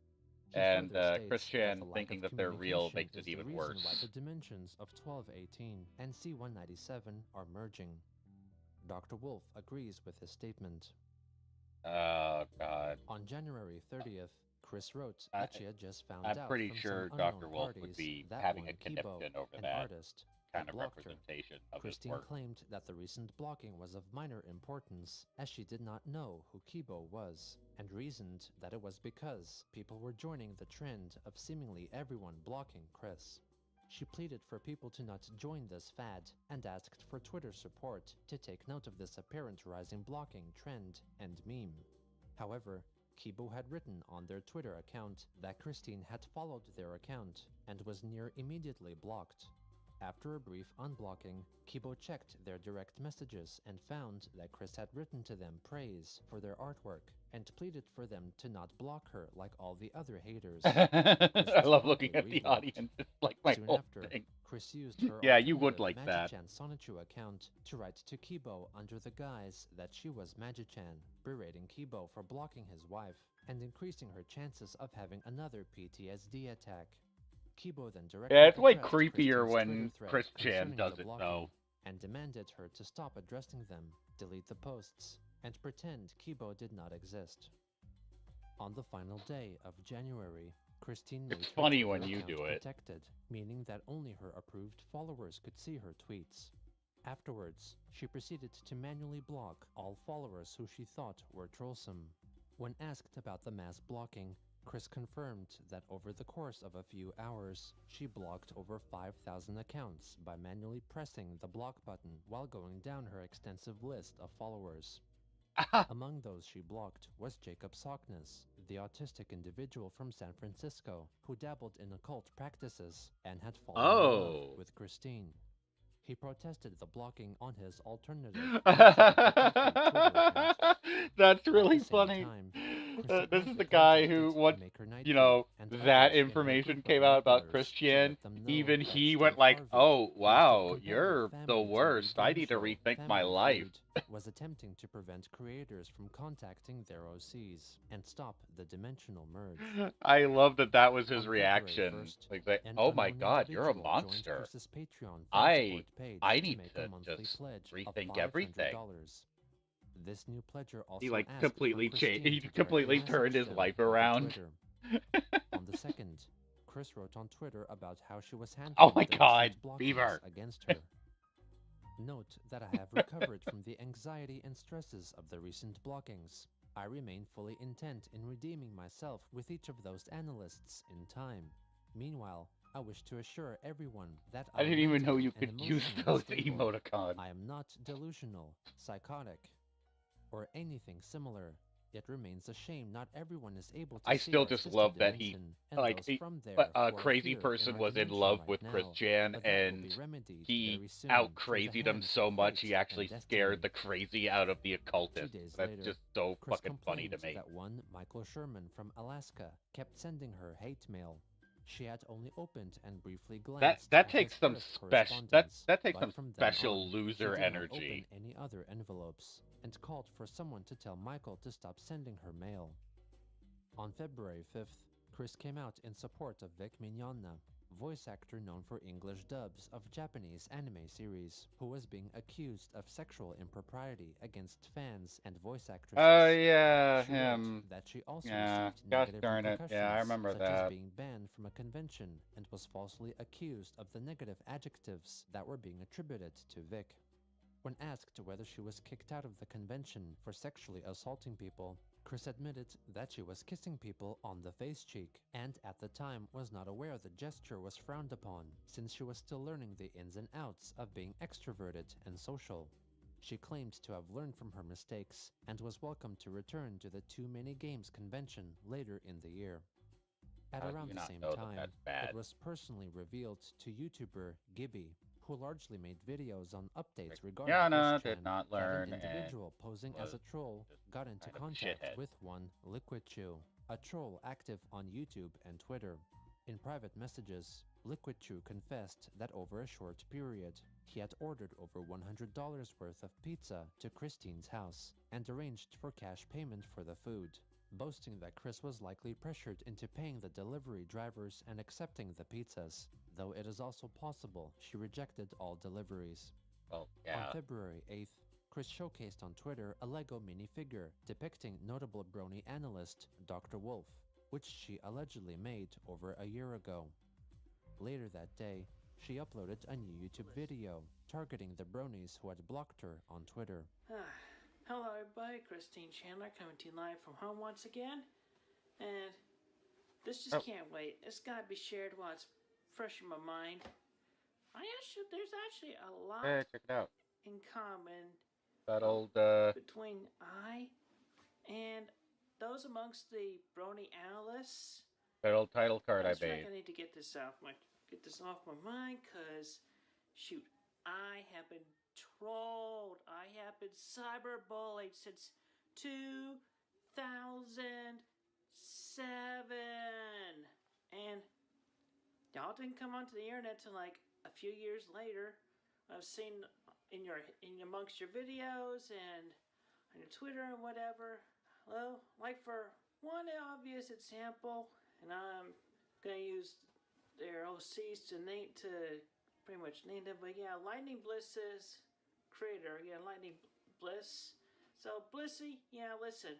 He And further states Chris that Chan the lack thinking of that they're real communication makes is it the even reason worse. why the dimensions of 1218 and C197 are merging. Dr. Wolf agrees with his statement. Oh God. On January 30th, Chris wrote I- that she had just found I'm out pretty from sure some Dr. unknown Wolf parties would be that having a one Kibo, conniption over an that artist, kind had of blocked her. representation of his Christine work. claimed that the recent blocking was of minor importance, as she did not know who Kibo was, and reasoned that it was because people were joining the trend of seemingly everyone blocking Chris. She pleaded for people to not join this fad, and asked for Twitter support to take note of this apparent rising blocking trend and meme. However, Kibo had written on their Twitter account that Christine had followed their account and was near immediately blocked. After a brief unblocking, Kibo checked their direct messages and found that Chris had written to them praise for their artwork and pleaded for them to not block her like all the other haters. I love looking promptly at the reblocked. audience. It's like my Soon whole after, thing. Chris used her Yeah, you would alternative like that. Magichan Sonichu account to write to Kibo under the guise that she was Magichan, berating Kibo for blocking his wife and increasing her chances of having another PTSD attack. Kibo then directly Yeah, it's way addressed creepier Christine's when Twitter thread Chris Chan concerning does the it, blocking though. and demanded her to stop addressing them, delete the posts, and pretend Kibo did not exist. On the final day of January, Christine made It's her funny Twitter when you account do it. protected, meaning that only her approved followers could see her tweets. Afterwards, she proceeded to manually block all followers who she thought were trollsome. When asked about the mass blocking, Chris confirmed that over the course of a few hours, she blocked over 5,000 accounts by manually pressing the block button while going down her extensive list of followers. Among those she blocked was Jacob Sockness, the autistic individual from San Francisco who dabbled in occult practices and had fallen in love with Christine. He protested the blocking on his alternative. That's really At the same funny. time, This is the guy who, once, you know, that information came out about Christian, even he went like, oh, wow, you're the worst. I need to rethink my life. Was attempting to prevent creators from contacting their OCs and stop the dimensional merge. I love that that was his reaction. Like, oh my god, you're a monster. I need to just rethink everything. This new pledger also He like completely changed. He completely turned his life around. On the 2nd, Chris wrote on Twitter about how she was handling oh my the god, recent Beaver blockings against her. Note that I have recovered from the anxiety and stresses of the recent blockings. I remain fully intent in redeeming myself with each of those analysts in time. Meanwhile, I wish to assure everyone that I didn't even know you could use those emoticons. I am not delusional, psychotic, or anything similar. It remains a shame not everyone is able to I still just love that he, like, a crazy person was in love with Christian, and he out-crazied him so much he actually scared the crazy out of the occultist. That's just so fucking funny to me. That one Michael Sherman from Alaska kept sending her hate mail. She had only opened and briefly glanced. That takes some special. That takes some special loser energy. Open any other envelopes, and called for someone to tell Michael to stop sending her mail. On February 5th, Chris came out in support of Vic Mignogna, voice actor known for English dubs of Japanese anime series, who was being accused of sexual impropriety against fans and voice actresses. Oh yeah, she him. That she also yeah, received gosh negative darn it. Yeah, I remember such that. as being banned from a convention and was falsely accused of the negative adjectives that were being attributed to Vic. When asked whether she was kicked out of the convention for sexually assaulting people, Chris admitted that she was kissing people on the face cheek, and at the time was not aware the gesture was frowned upon, since she was still learning the ins and outs of being extroverted and social. She claimed to have learned from her mistakes, and was welcome to return to the Too Many Games convention later in the year. At around the same time, it was personally revealed to YouTuber Gibby, who largely made videos on updates regarding Christian, did not learn, that an individual posing as a troll got into contact with one Liquid Chew, a troll active on YouTube and Twitter. In private messages, Liquid Chew confessed that over a short period, he had ordered over $100 worth of pizza to Christine's house and arranged for cash payment for the food, boasting that Chris was likely pressured into paying the delivery drivers and accepting the pizzas, though it is also possible she rejected all deliveries. Well, yeah. On February 8th, Chris showcased on Twitter a Lego minifigure depicting notable brony analyst Dr. Wolf, which she allegedly made over a year ago. Later that day, she uploaded a new YouTube video targeting the bronies who had blocked her on Twitter. Hello everybody, Christine Chandler coming to you live from home once again. And this just can't wait. It's gotta be shared while it's fresh in my mind. There's actually a lot check it out. in common that old between I and those amongst the brony analysts. That old title card I made. I need to get this off my mind, cause shoot, I have been trolled. I have been cyberbullied since 2007. And y'all didn't come onto the internet till like a few years later. I've seen amongst your videos and on your Twitter and whatever. Well, like for one obvious example, and I'm gonna use their OCs to pretty much name them, but yeah, Lightning Bliss's creator, Lightning Bliss. So Blissy, listen,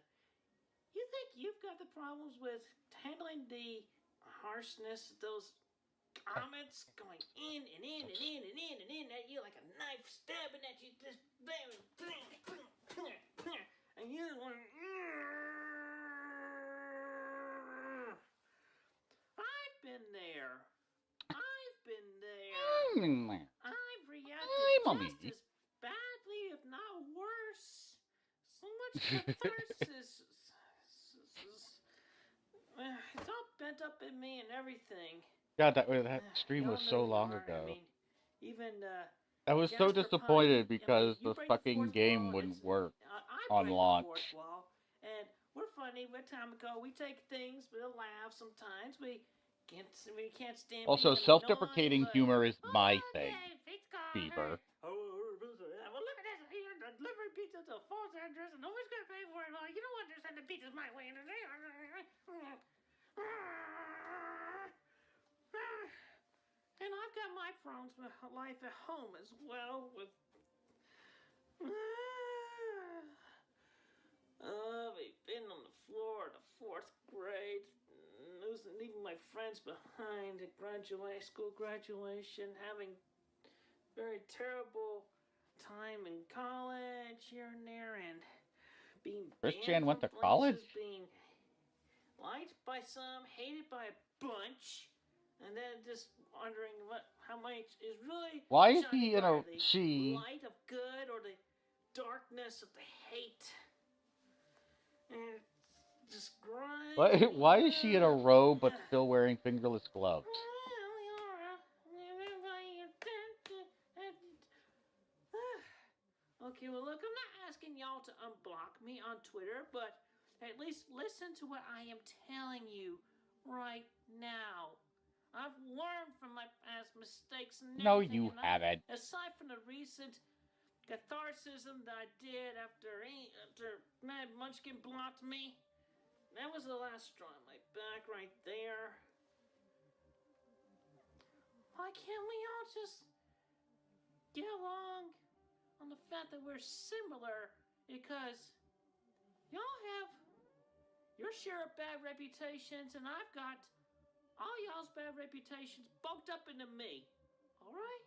you think you've got the problems with handling the harshness of those comments going in and in and in and in and in at you like a knife stabbing at you, this and you like, I've been there. I've reacted just as badly, if not worse. So much catharsis. It's all bent up in me and everything. God, that stream was so long ago. I mean, even I was so disappointed because the fucking game wouldn't work on launch. And we're funny. What time ago? We take things with a laugh sometimes. We can't stand Also, being self-deprecating annoyed, but... humor is my Oh, thing. okay, it's gone. Beaver. Oh, well, look at this. Here, delivering pizza to a false address, and nobody's gonna pay for it. You don't understand the pizza's my way. And I've got my problems with life at home as well. With we've been on the floor of the 4th grade, leaving my friends behind at school graduation, having very terrible time in college here and there, and being Christian banned went to from college? places, being liked by some, hated by a bunch, and then just wondering how much is really Why is shining he in a brighter, the she? light of good or the darkness of the hate. And it's just grind. Why is she in a robe but still wearing fingerless gloves? Okay, well, look, I'm not asking y'all to unblock me on Twitter, but at least listen to what I am telling you right now. I've learned from my past mistakes and No, everything. you haven't. Aside from the recent catharsism that I did after Mad Munchkin blocked me, that was the last straw on my back right there. Why can't we all just get along on the fact that we're similar? Because y'all have your share of bad reputations, and I've got all y'all's bad reputations bulked up into me. Alright?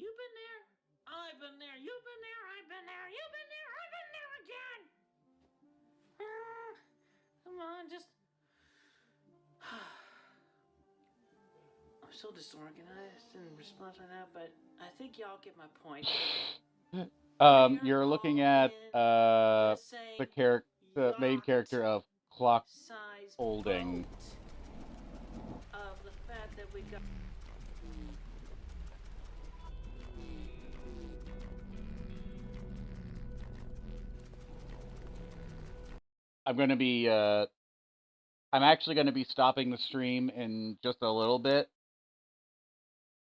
You've been there, I've been there, you've been there, I've been there, you've been there, I've been there again! Come on, just... I'm so disorganized in response to that, but I think y'all get my point. You're looking at the main character of CLICKOLDING. Of the fact that we got... I'm actually gonna be stopping the stream in just a little bit.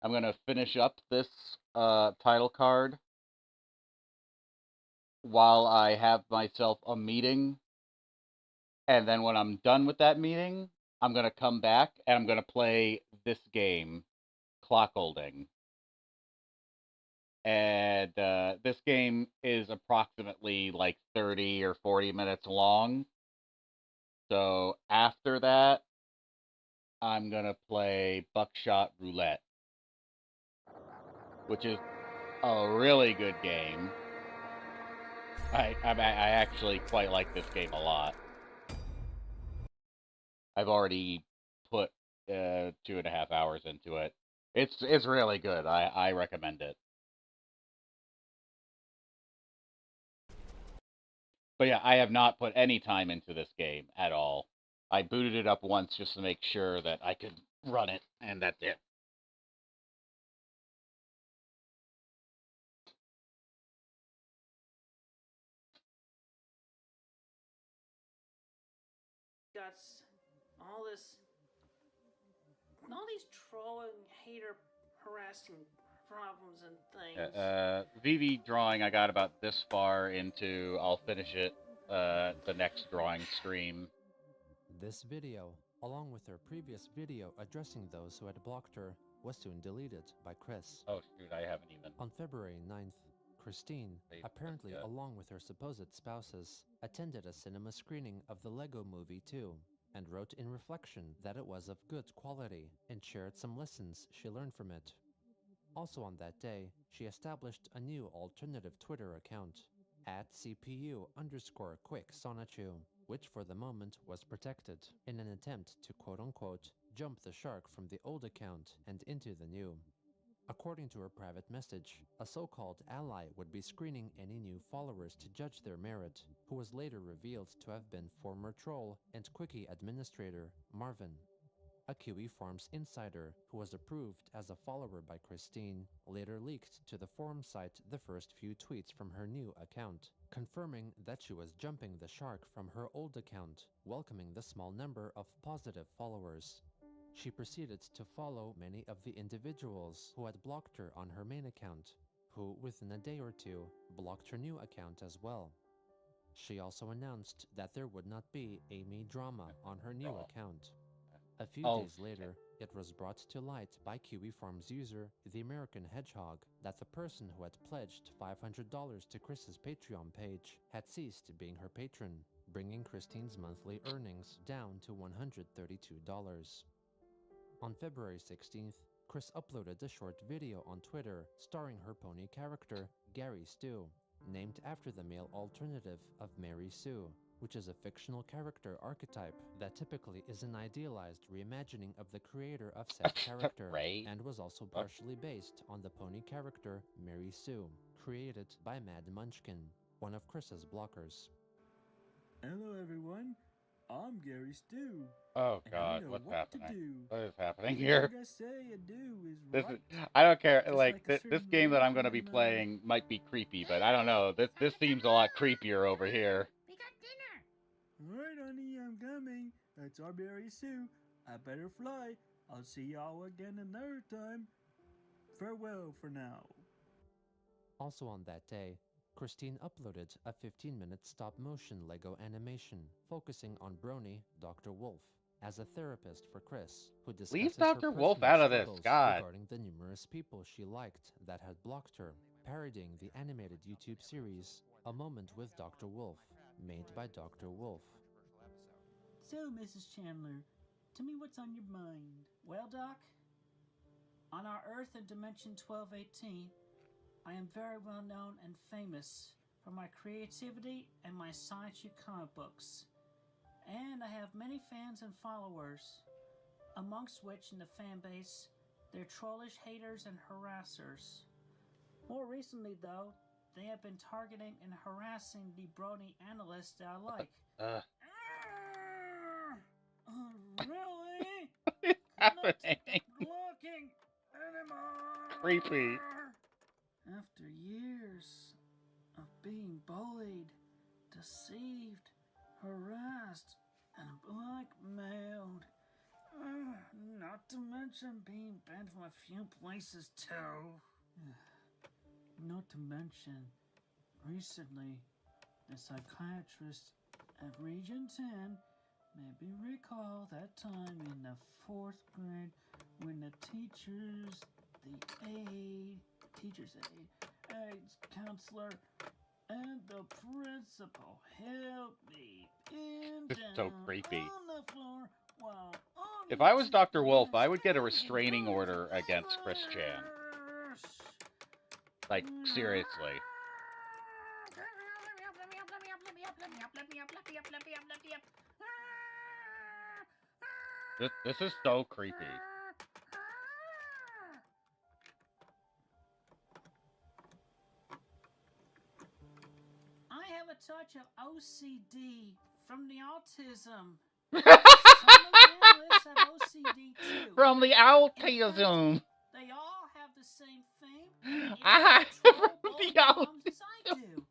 I'm gonna finish up this title card while I have myself a meeting, and then when I'm done with that meeting, I'm gonna come back and I'm gonna play this game, CLICKOLDING. And this game is approximately like 30 or 40 minutes long. So after that, I'm gonna play Buckshot Roulette, which is a really good game. I actually quite like this game a lot. I've already put 2.5 hours into it. It's really good. I recommend it. But yeah, I have not put any time into this game at all. I booted it up once just to make sure that I could run it, and that's it. Got all these trolling, hater, harassing problems and things. VV drawing, I got about this far into. I'll finish it the next drawing stream. This video, along with her previous video addressing those who had blocked her, was soon deleted by Chris. Oh shoot, I haven't even. On February 9th, Christine, apparently along with her supposed spouses, attended a cinema screening of the Lego Movie 2, and wrote in reflection that it was of good quality, and shared some lessons she learned from it. Also on that day, she established a new alternative Twitter account, @CPU_QuickSonachu, which for the moment was protected, in an attempt to quote-unquote jump the shark from the old account and into the new. According to her private message, a so-called ally would be screening any new followers to judge their merit, who was later revealed to have been former troll and Quickie administrator Marvin. a Kiwi Farms insider who was approved as a follower by Christine, later leaked to the forum site the first few tweets from her new account, confirming that she was jumping the shark from her old account, welcoming the small number of positive followers. She proceeded to follow many of the individuals who had blocked her on her main account, who within a day or two blocked her new account as well. She also announced that there would not be Amy drama on her new account. A few days later, it was brought to light by Kiwi Farms user The American Hedgehog that the person who had pledged $500 to Chris's Patreon page had ceased being her patron, bringing Christine's monthly earnings down to $132. On February 16th, Chris uploaded a short video on Twitter starring her pony character, Gary Stu, named after the male alternative of Mary Sue, which is a fictional character archetype that typically is an idealized reimagining of the creator of said character, and was also partially based on the pony character Mary Sue, created by Mad Munchkin, one of Chris's blockers. Hello everyone, I'm Gary Stu. Oh God, what's happening? What is happening here? This is, I don't care. Like this game that I'm going to be playing might be creepy, but I don't know. This seems a lot creepier over here. We got dinner. Alright, honey, I'm coming. That's our Gary Stu. I better fly. I'll see y'all again another time. Farewell for now. Also on that day, Christine uploaded a 15-minute stop-motion Lego animation focusing on Brony, Dr. Wolf, as a therapist for Chris, who discusses Leave Dr. her Wolf personal out of this, struggles God. regarding the numerous people she liked that had blocked her, parodying the animated YouTube series A Moment with Dr. Wolf, made by Dr. Wolf. So, Mrs. Chandler, tell me what's on your mind. Well, Doc, on our Earth in Dimension 1218, I am very well known and famous for my creativity and my science comic books. And I have many fans and followers, amongst which in the fan base, they're trollish haters and harassers. More recently, though, they have been targeting and harassing the Brony analysts that I like. Really? What is happening? Looking anymore. Creepy. After years of being bullied, deceived, harassed, and blackmailed, not to mention being banned from a few places too. Not to mention, recently, the psychiatrist at Region 10 made me recall that time in the 4th grade when the teacher's aide, counselor, and the principal helped me pin This is down so creepy. on the floor while If I was Dr. Wolf, I would get a restraining order against Chris Chan. Like, seriously. This is so creepy. I have a touch of OCD from the autism. Some of the analysts have OCD too. From the autism. They all have the same thing. I from the autism. As I do.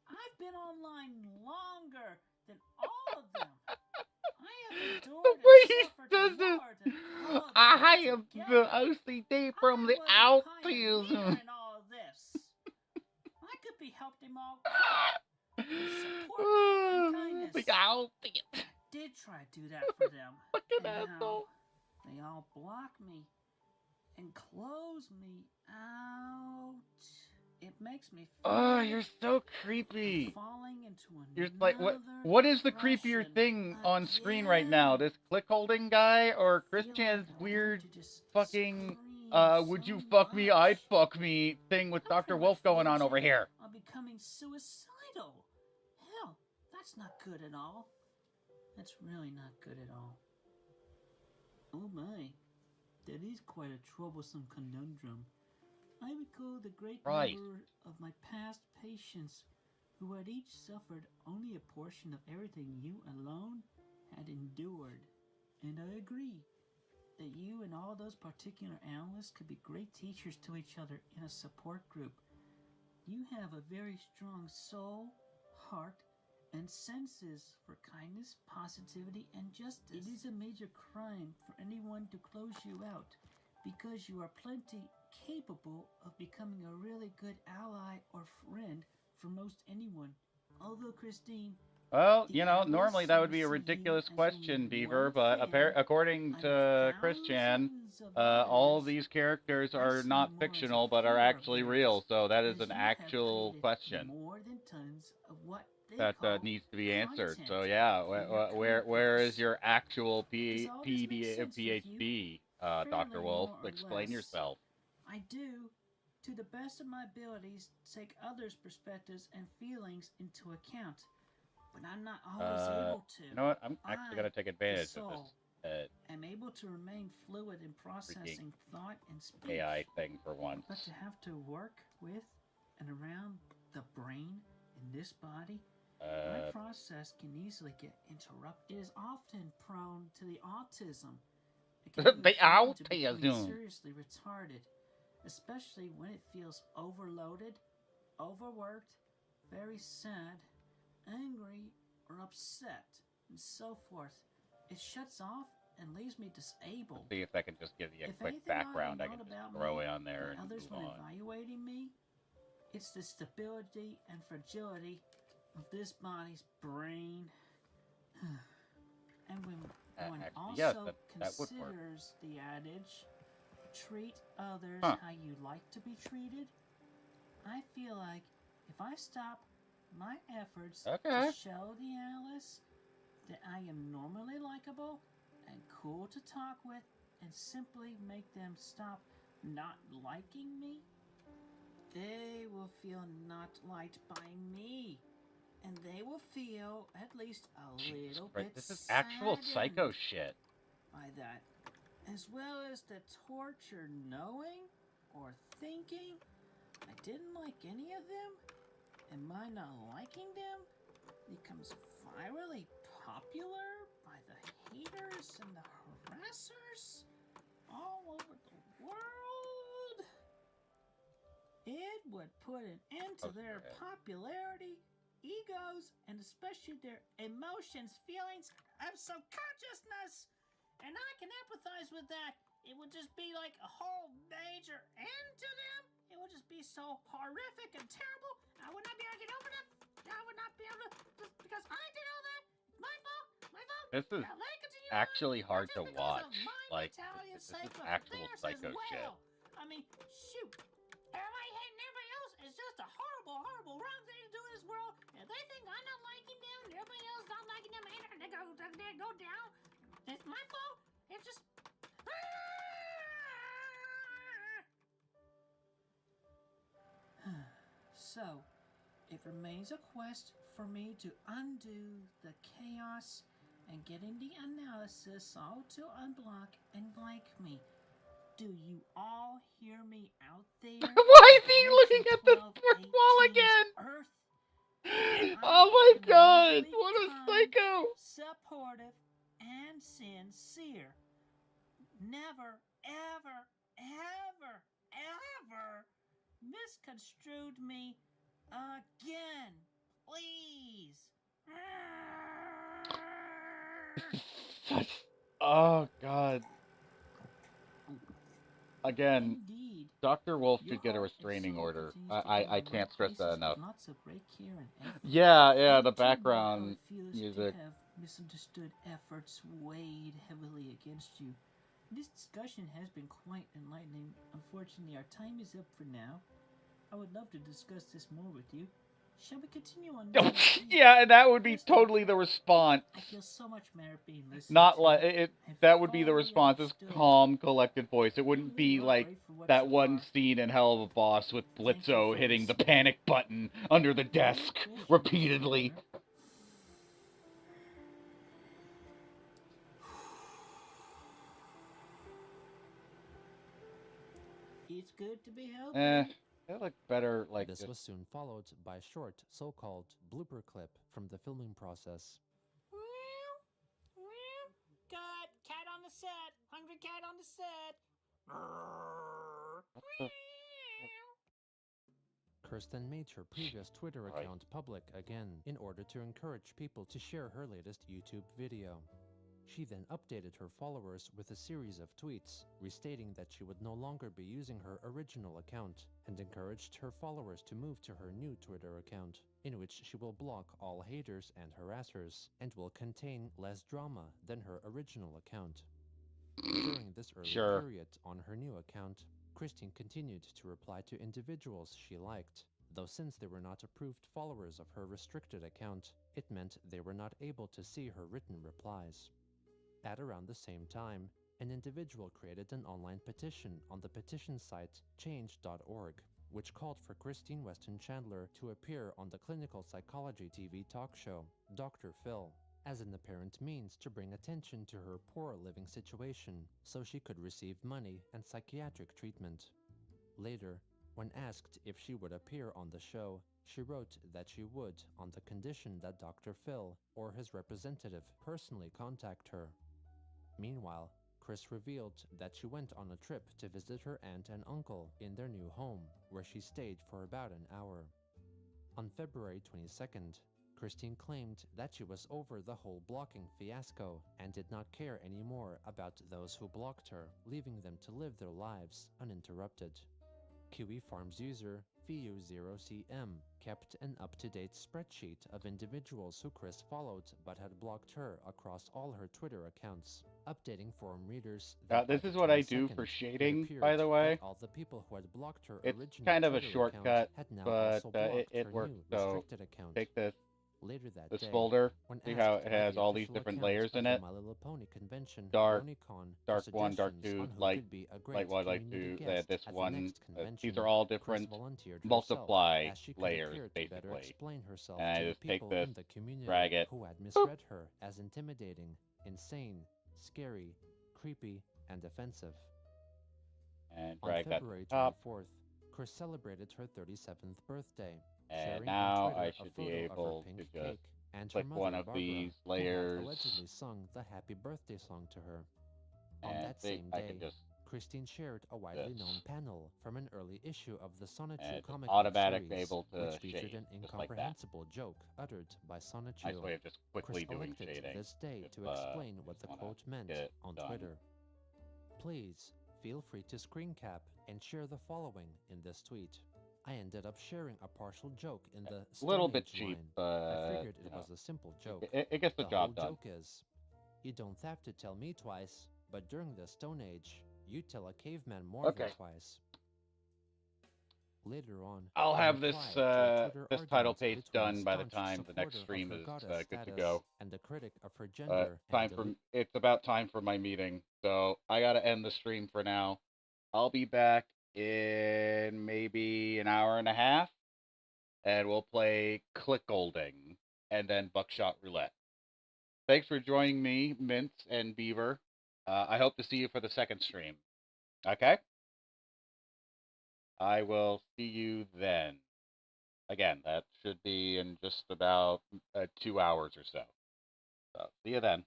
I've been online longer than all of them. I have endured and suffered more than all of them. I have the OCD from the autism. In all of this. I could be helped him all with support and kindness. The autism. I did try to do that for them. Fucking and asshole. now they all block me and close me out. It makes me feel Oh, you're so creepy. falling into You're like, what is the creepier thing on screen right now? This click-holding guy or Chris Chan's weird fucking, would you fuck me, I'd fuck me thing with Dr. Wolf going on over here? I'm becoming suicidal. Hell, that's not good at all. That's really not good at all. Oh my, that is quite a troublesome conundrum. I recall the great number of my past patients who had each suffered only a portion of everything you alone had endured. And I agree. that you and all those particular analysts could be great teachers to each other in a support group. You have a very strong soul, heart, and senses for kindness, positivity, and justice. It is a major crime for anyone to close you out, because you are plenty capable of becoming a really good ally or friend for most anyone. Although, Christine, Well, you know, normally that would be a ridiculous question, Beaver, but according to Christian, all of these characters are not fictional, but are actually real, so that is an actual question that needs to be answered. So yeah, where is your actual PhD, Dr. Wolf? Explain yourself. I do, to the best of my abilities, take others' perspectives and feelings into account. But I'm not always able to. You know what? I'm actually going to take advantage of this. I'm able to remain fluid in processing thought and speech. AI thing for once. But to have to work with and around the brain in this body, my process can easily get interrupted. It is often prone to the autism. It can the autism. Seriously retarded, especially when it feels overloaded, overworked, very sad, angry, or upset, and so forth. It shuts off and leaves me disabled. See if I can just give you a quick background I can just throw on there and others move when on. Evaluating me, it's the stability and fragility of this body's brain. And when one also considers the adage, treat others how you like to be treated, I feel like if I stop my efforts to show the analysts that I am normally likable and cool to talk with, and simply make them stop not liking me, they will feel not liked by me, and they will feel at least a little bit This is actual psycho shit. By that, as well as the torture knowing or thinking I didn't like any of them, and my not liking them becomes virally popular by the haters and the harassers all over the world. It would put an end to their popularity, egos, and especially their emotions, feelings, of subconsciousness. And I can empathize with that. It would just be like a whole major end to them. It would just be so horrific and terrible. I would not be able to get over that. I would not be able to, just because I did all that. My fault. My fault. This is actually hard to watch. Like, this is actual psycho shit. I mean, shoot. Everybody hating everybody else is just a horrible, horrible, wrong thing to do in this world. And they think I'm not liking them, and everybody else not liking them either. They go down. It's my fault. It's just. So, it remains a quest for me to undo the chaos and getting the analysis all to unblock and like me. Do you all hear me out there? Why is he looking at the brick wall again? Oh my god, what a psycho! Supportive and sincere. Never, ever, ever, ever misconstrued me again, please. Oh god. Again, Dr. Wolf should get a restraining order. I can't stress that enough. Yeah, the background music. Have misunderstood efforts weighed heavily against you. This discussion has been quite enlightening. Unfortunately, our time is up for now. I would love to discuss this more with you. Shall we continue on? Yeah, and that would be totally the response. I feel so much merit being listened Not like it. That would be the response. This calm, collected voice. It wouldn't be like that one scene in Hell of a Boss with Blitzo hitting the panic button under the desk repeatedly. It's good to be healthy. It looked better like this was soon followed by a short, so-called blooper clip from the filming process. Cut! Cat on the set! Hungry every cat on the set. Kirsten made her previous Twitter account public again in order to encourage people to share her latest YouTube video. She then updated her followers with a series of tweets, restating that she would no longer be using her original account, and encouraged her followers to move to her new Twitter account, in which she will block all haters and harassers, and will contain less drama than her original account. During this early period on her new account, Christine continued to reply to individuals she liked, though since they were not approved followers of her restricted account, it meant they were not able to see her written replies. At around the same time, an individual created an online petition on the petition site change.org, which called for Christine Weston Chandler to appear on the clinical psychology TV talk show, Dr. Phil, as an apparent means to bring attention to her poor living situation so she could receive money and psychiatric treatment. Later, when asked if she would appear on the show, she wrote that she would on the condition that Dr. Phil or his representative personally contact her. Meanwhile, Chris revealed that she went on a trip to visit her aunt and uncle in their new home, where she stayed for about an hour. On February 22nd, Christine claimed that she was over the whole blocking fiasco and did not care anymore about those who blocked her, leaving them to live their lives uninterrupted. Kiwi Farms user FIU0CM kept an up-to-date spreadsheet of individuals who Chris followed but had blocked her across all her Twitter accounts, updating forum readers that this by is the what I do 22nd, for it shading, appeared by the way. that all the people who had blocked her It's original kind of a Twitter shortcut, account had now but also blocked it her works. new So restricted account. take this This folder. when See how asked it by has the all these official different account layers of in the it? My Little Pony convention, Dark, BronyCon, dark for 1, dark suggestions 2, on who light, could be a great light 1, light community 2. guest This at the one, next convention, these are all Chris different volunteered herself, multiply as she could layers, appear to better basically. explain herself And I to the just take people this, in the community drag it, who had misread her as intimidating, insane, scary, creepy, and offensive. and On drag that to February the top. 24th, Chris celebrated her 37th birthday, And sharing now on Twitter I a should be photo of her able pink to cake just and click her mother, one of Barbara, these who had layers, allegedly sung the happy birthday song to her. On and that see, same I day, can just Christine shared a widely known panel from an early issue of the and Sonichu it's comic book automatically series, able to which featured shade, an just like that. incomprehensible joke uttered by Sonichu. Nice way of just quickly Chris doing elected shading. this day if, to explain what the wanna quote meant get it on done. Twitter. Please feel free to screen cap and share the following in this tweet. I ended up sharing a partial joke in the A little Stone bit Age cheap, line. but I figured it you know, was a simple joke. it gets the whole job done. joke is, you don't have to tell me twice, but during the Stone Age, you tell a caveman more than twice. Later on, I'll in have this reply to a Twitter this title argument page between a done by the staunch time the next supporter stream of her is goddess good to status go. and a critic of her gender Time for it's about time for my meeting, so I gotta end the stream for now. I'll be back in maybe an hour and a half, and we'll play CLICKOLDING and then Buckshot Roulette. Thanks for joining me, Mints and Beaver. I hope to see you for the second stream. Okay? I will see you then. Again, that should be in just about 2 hours or so. So, see you then.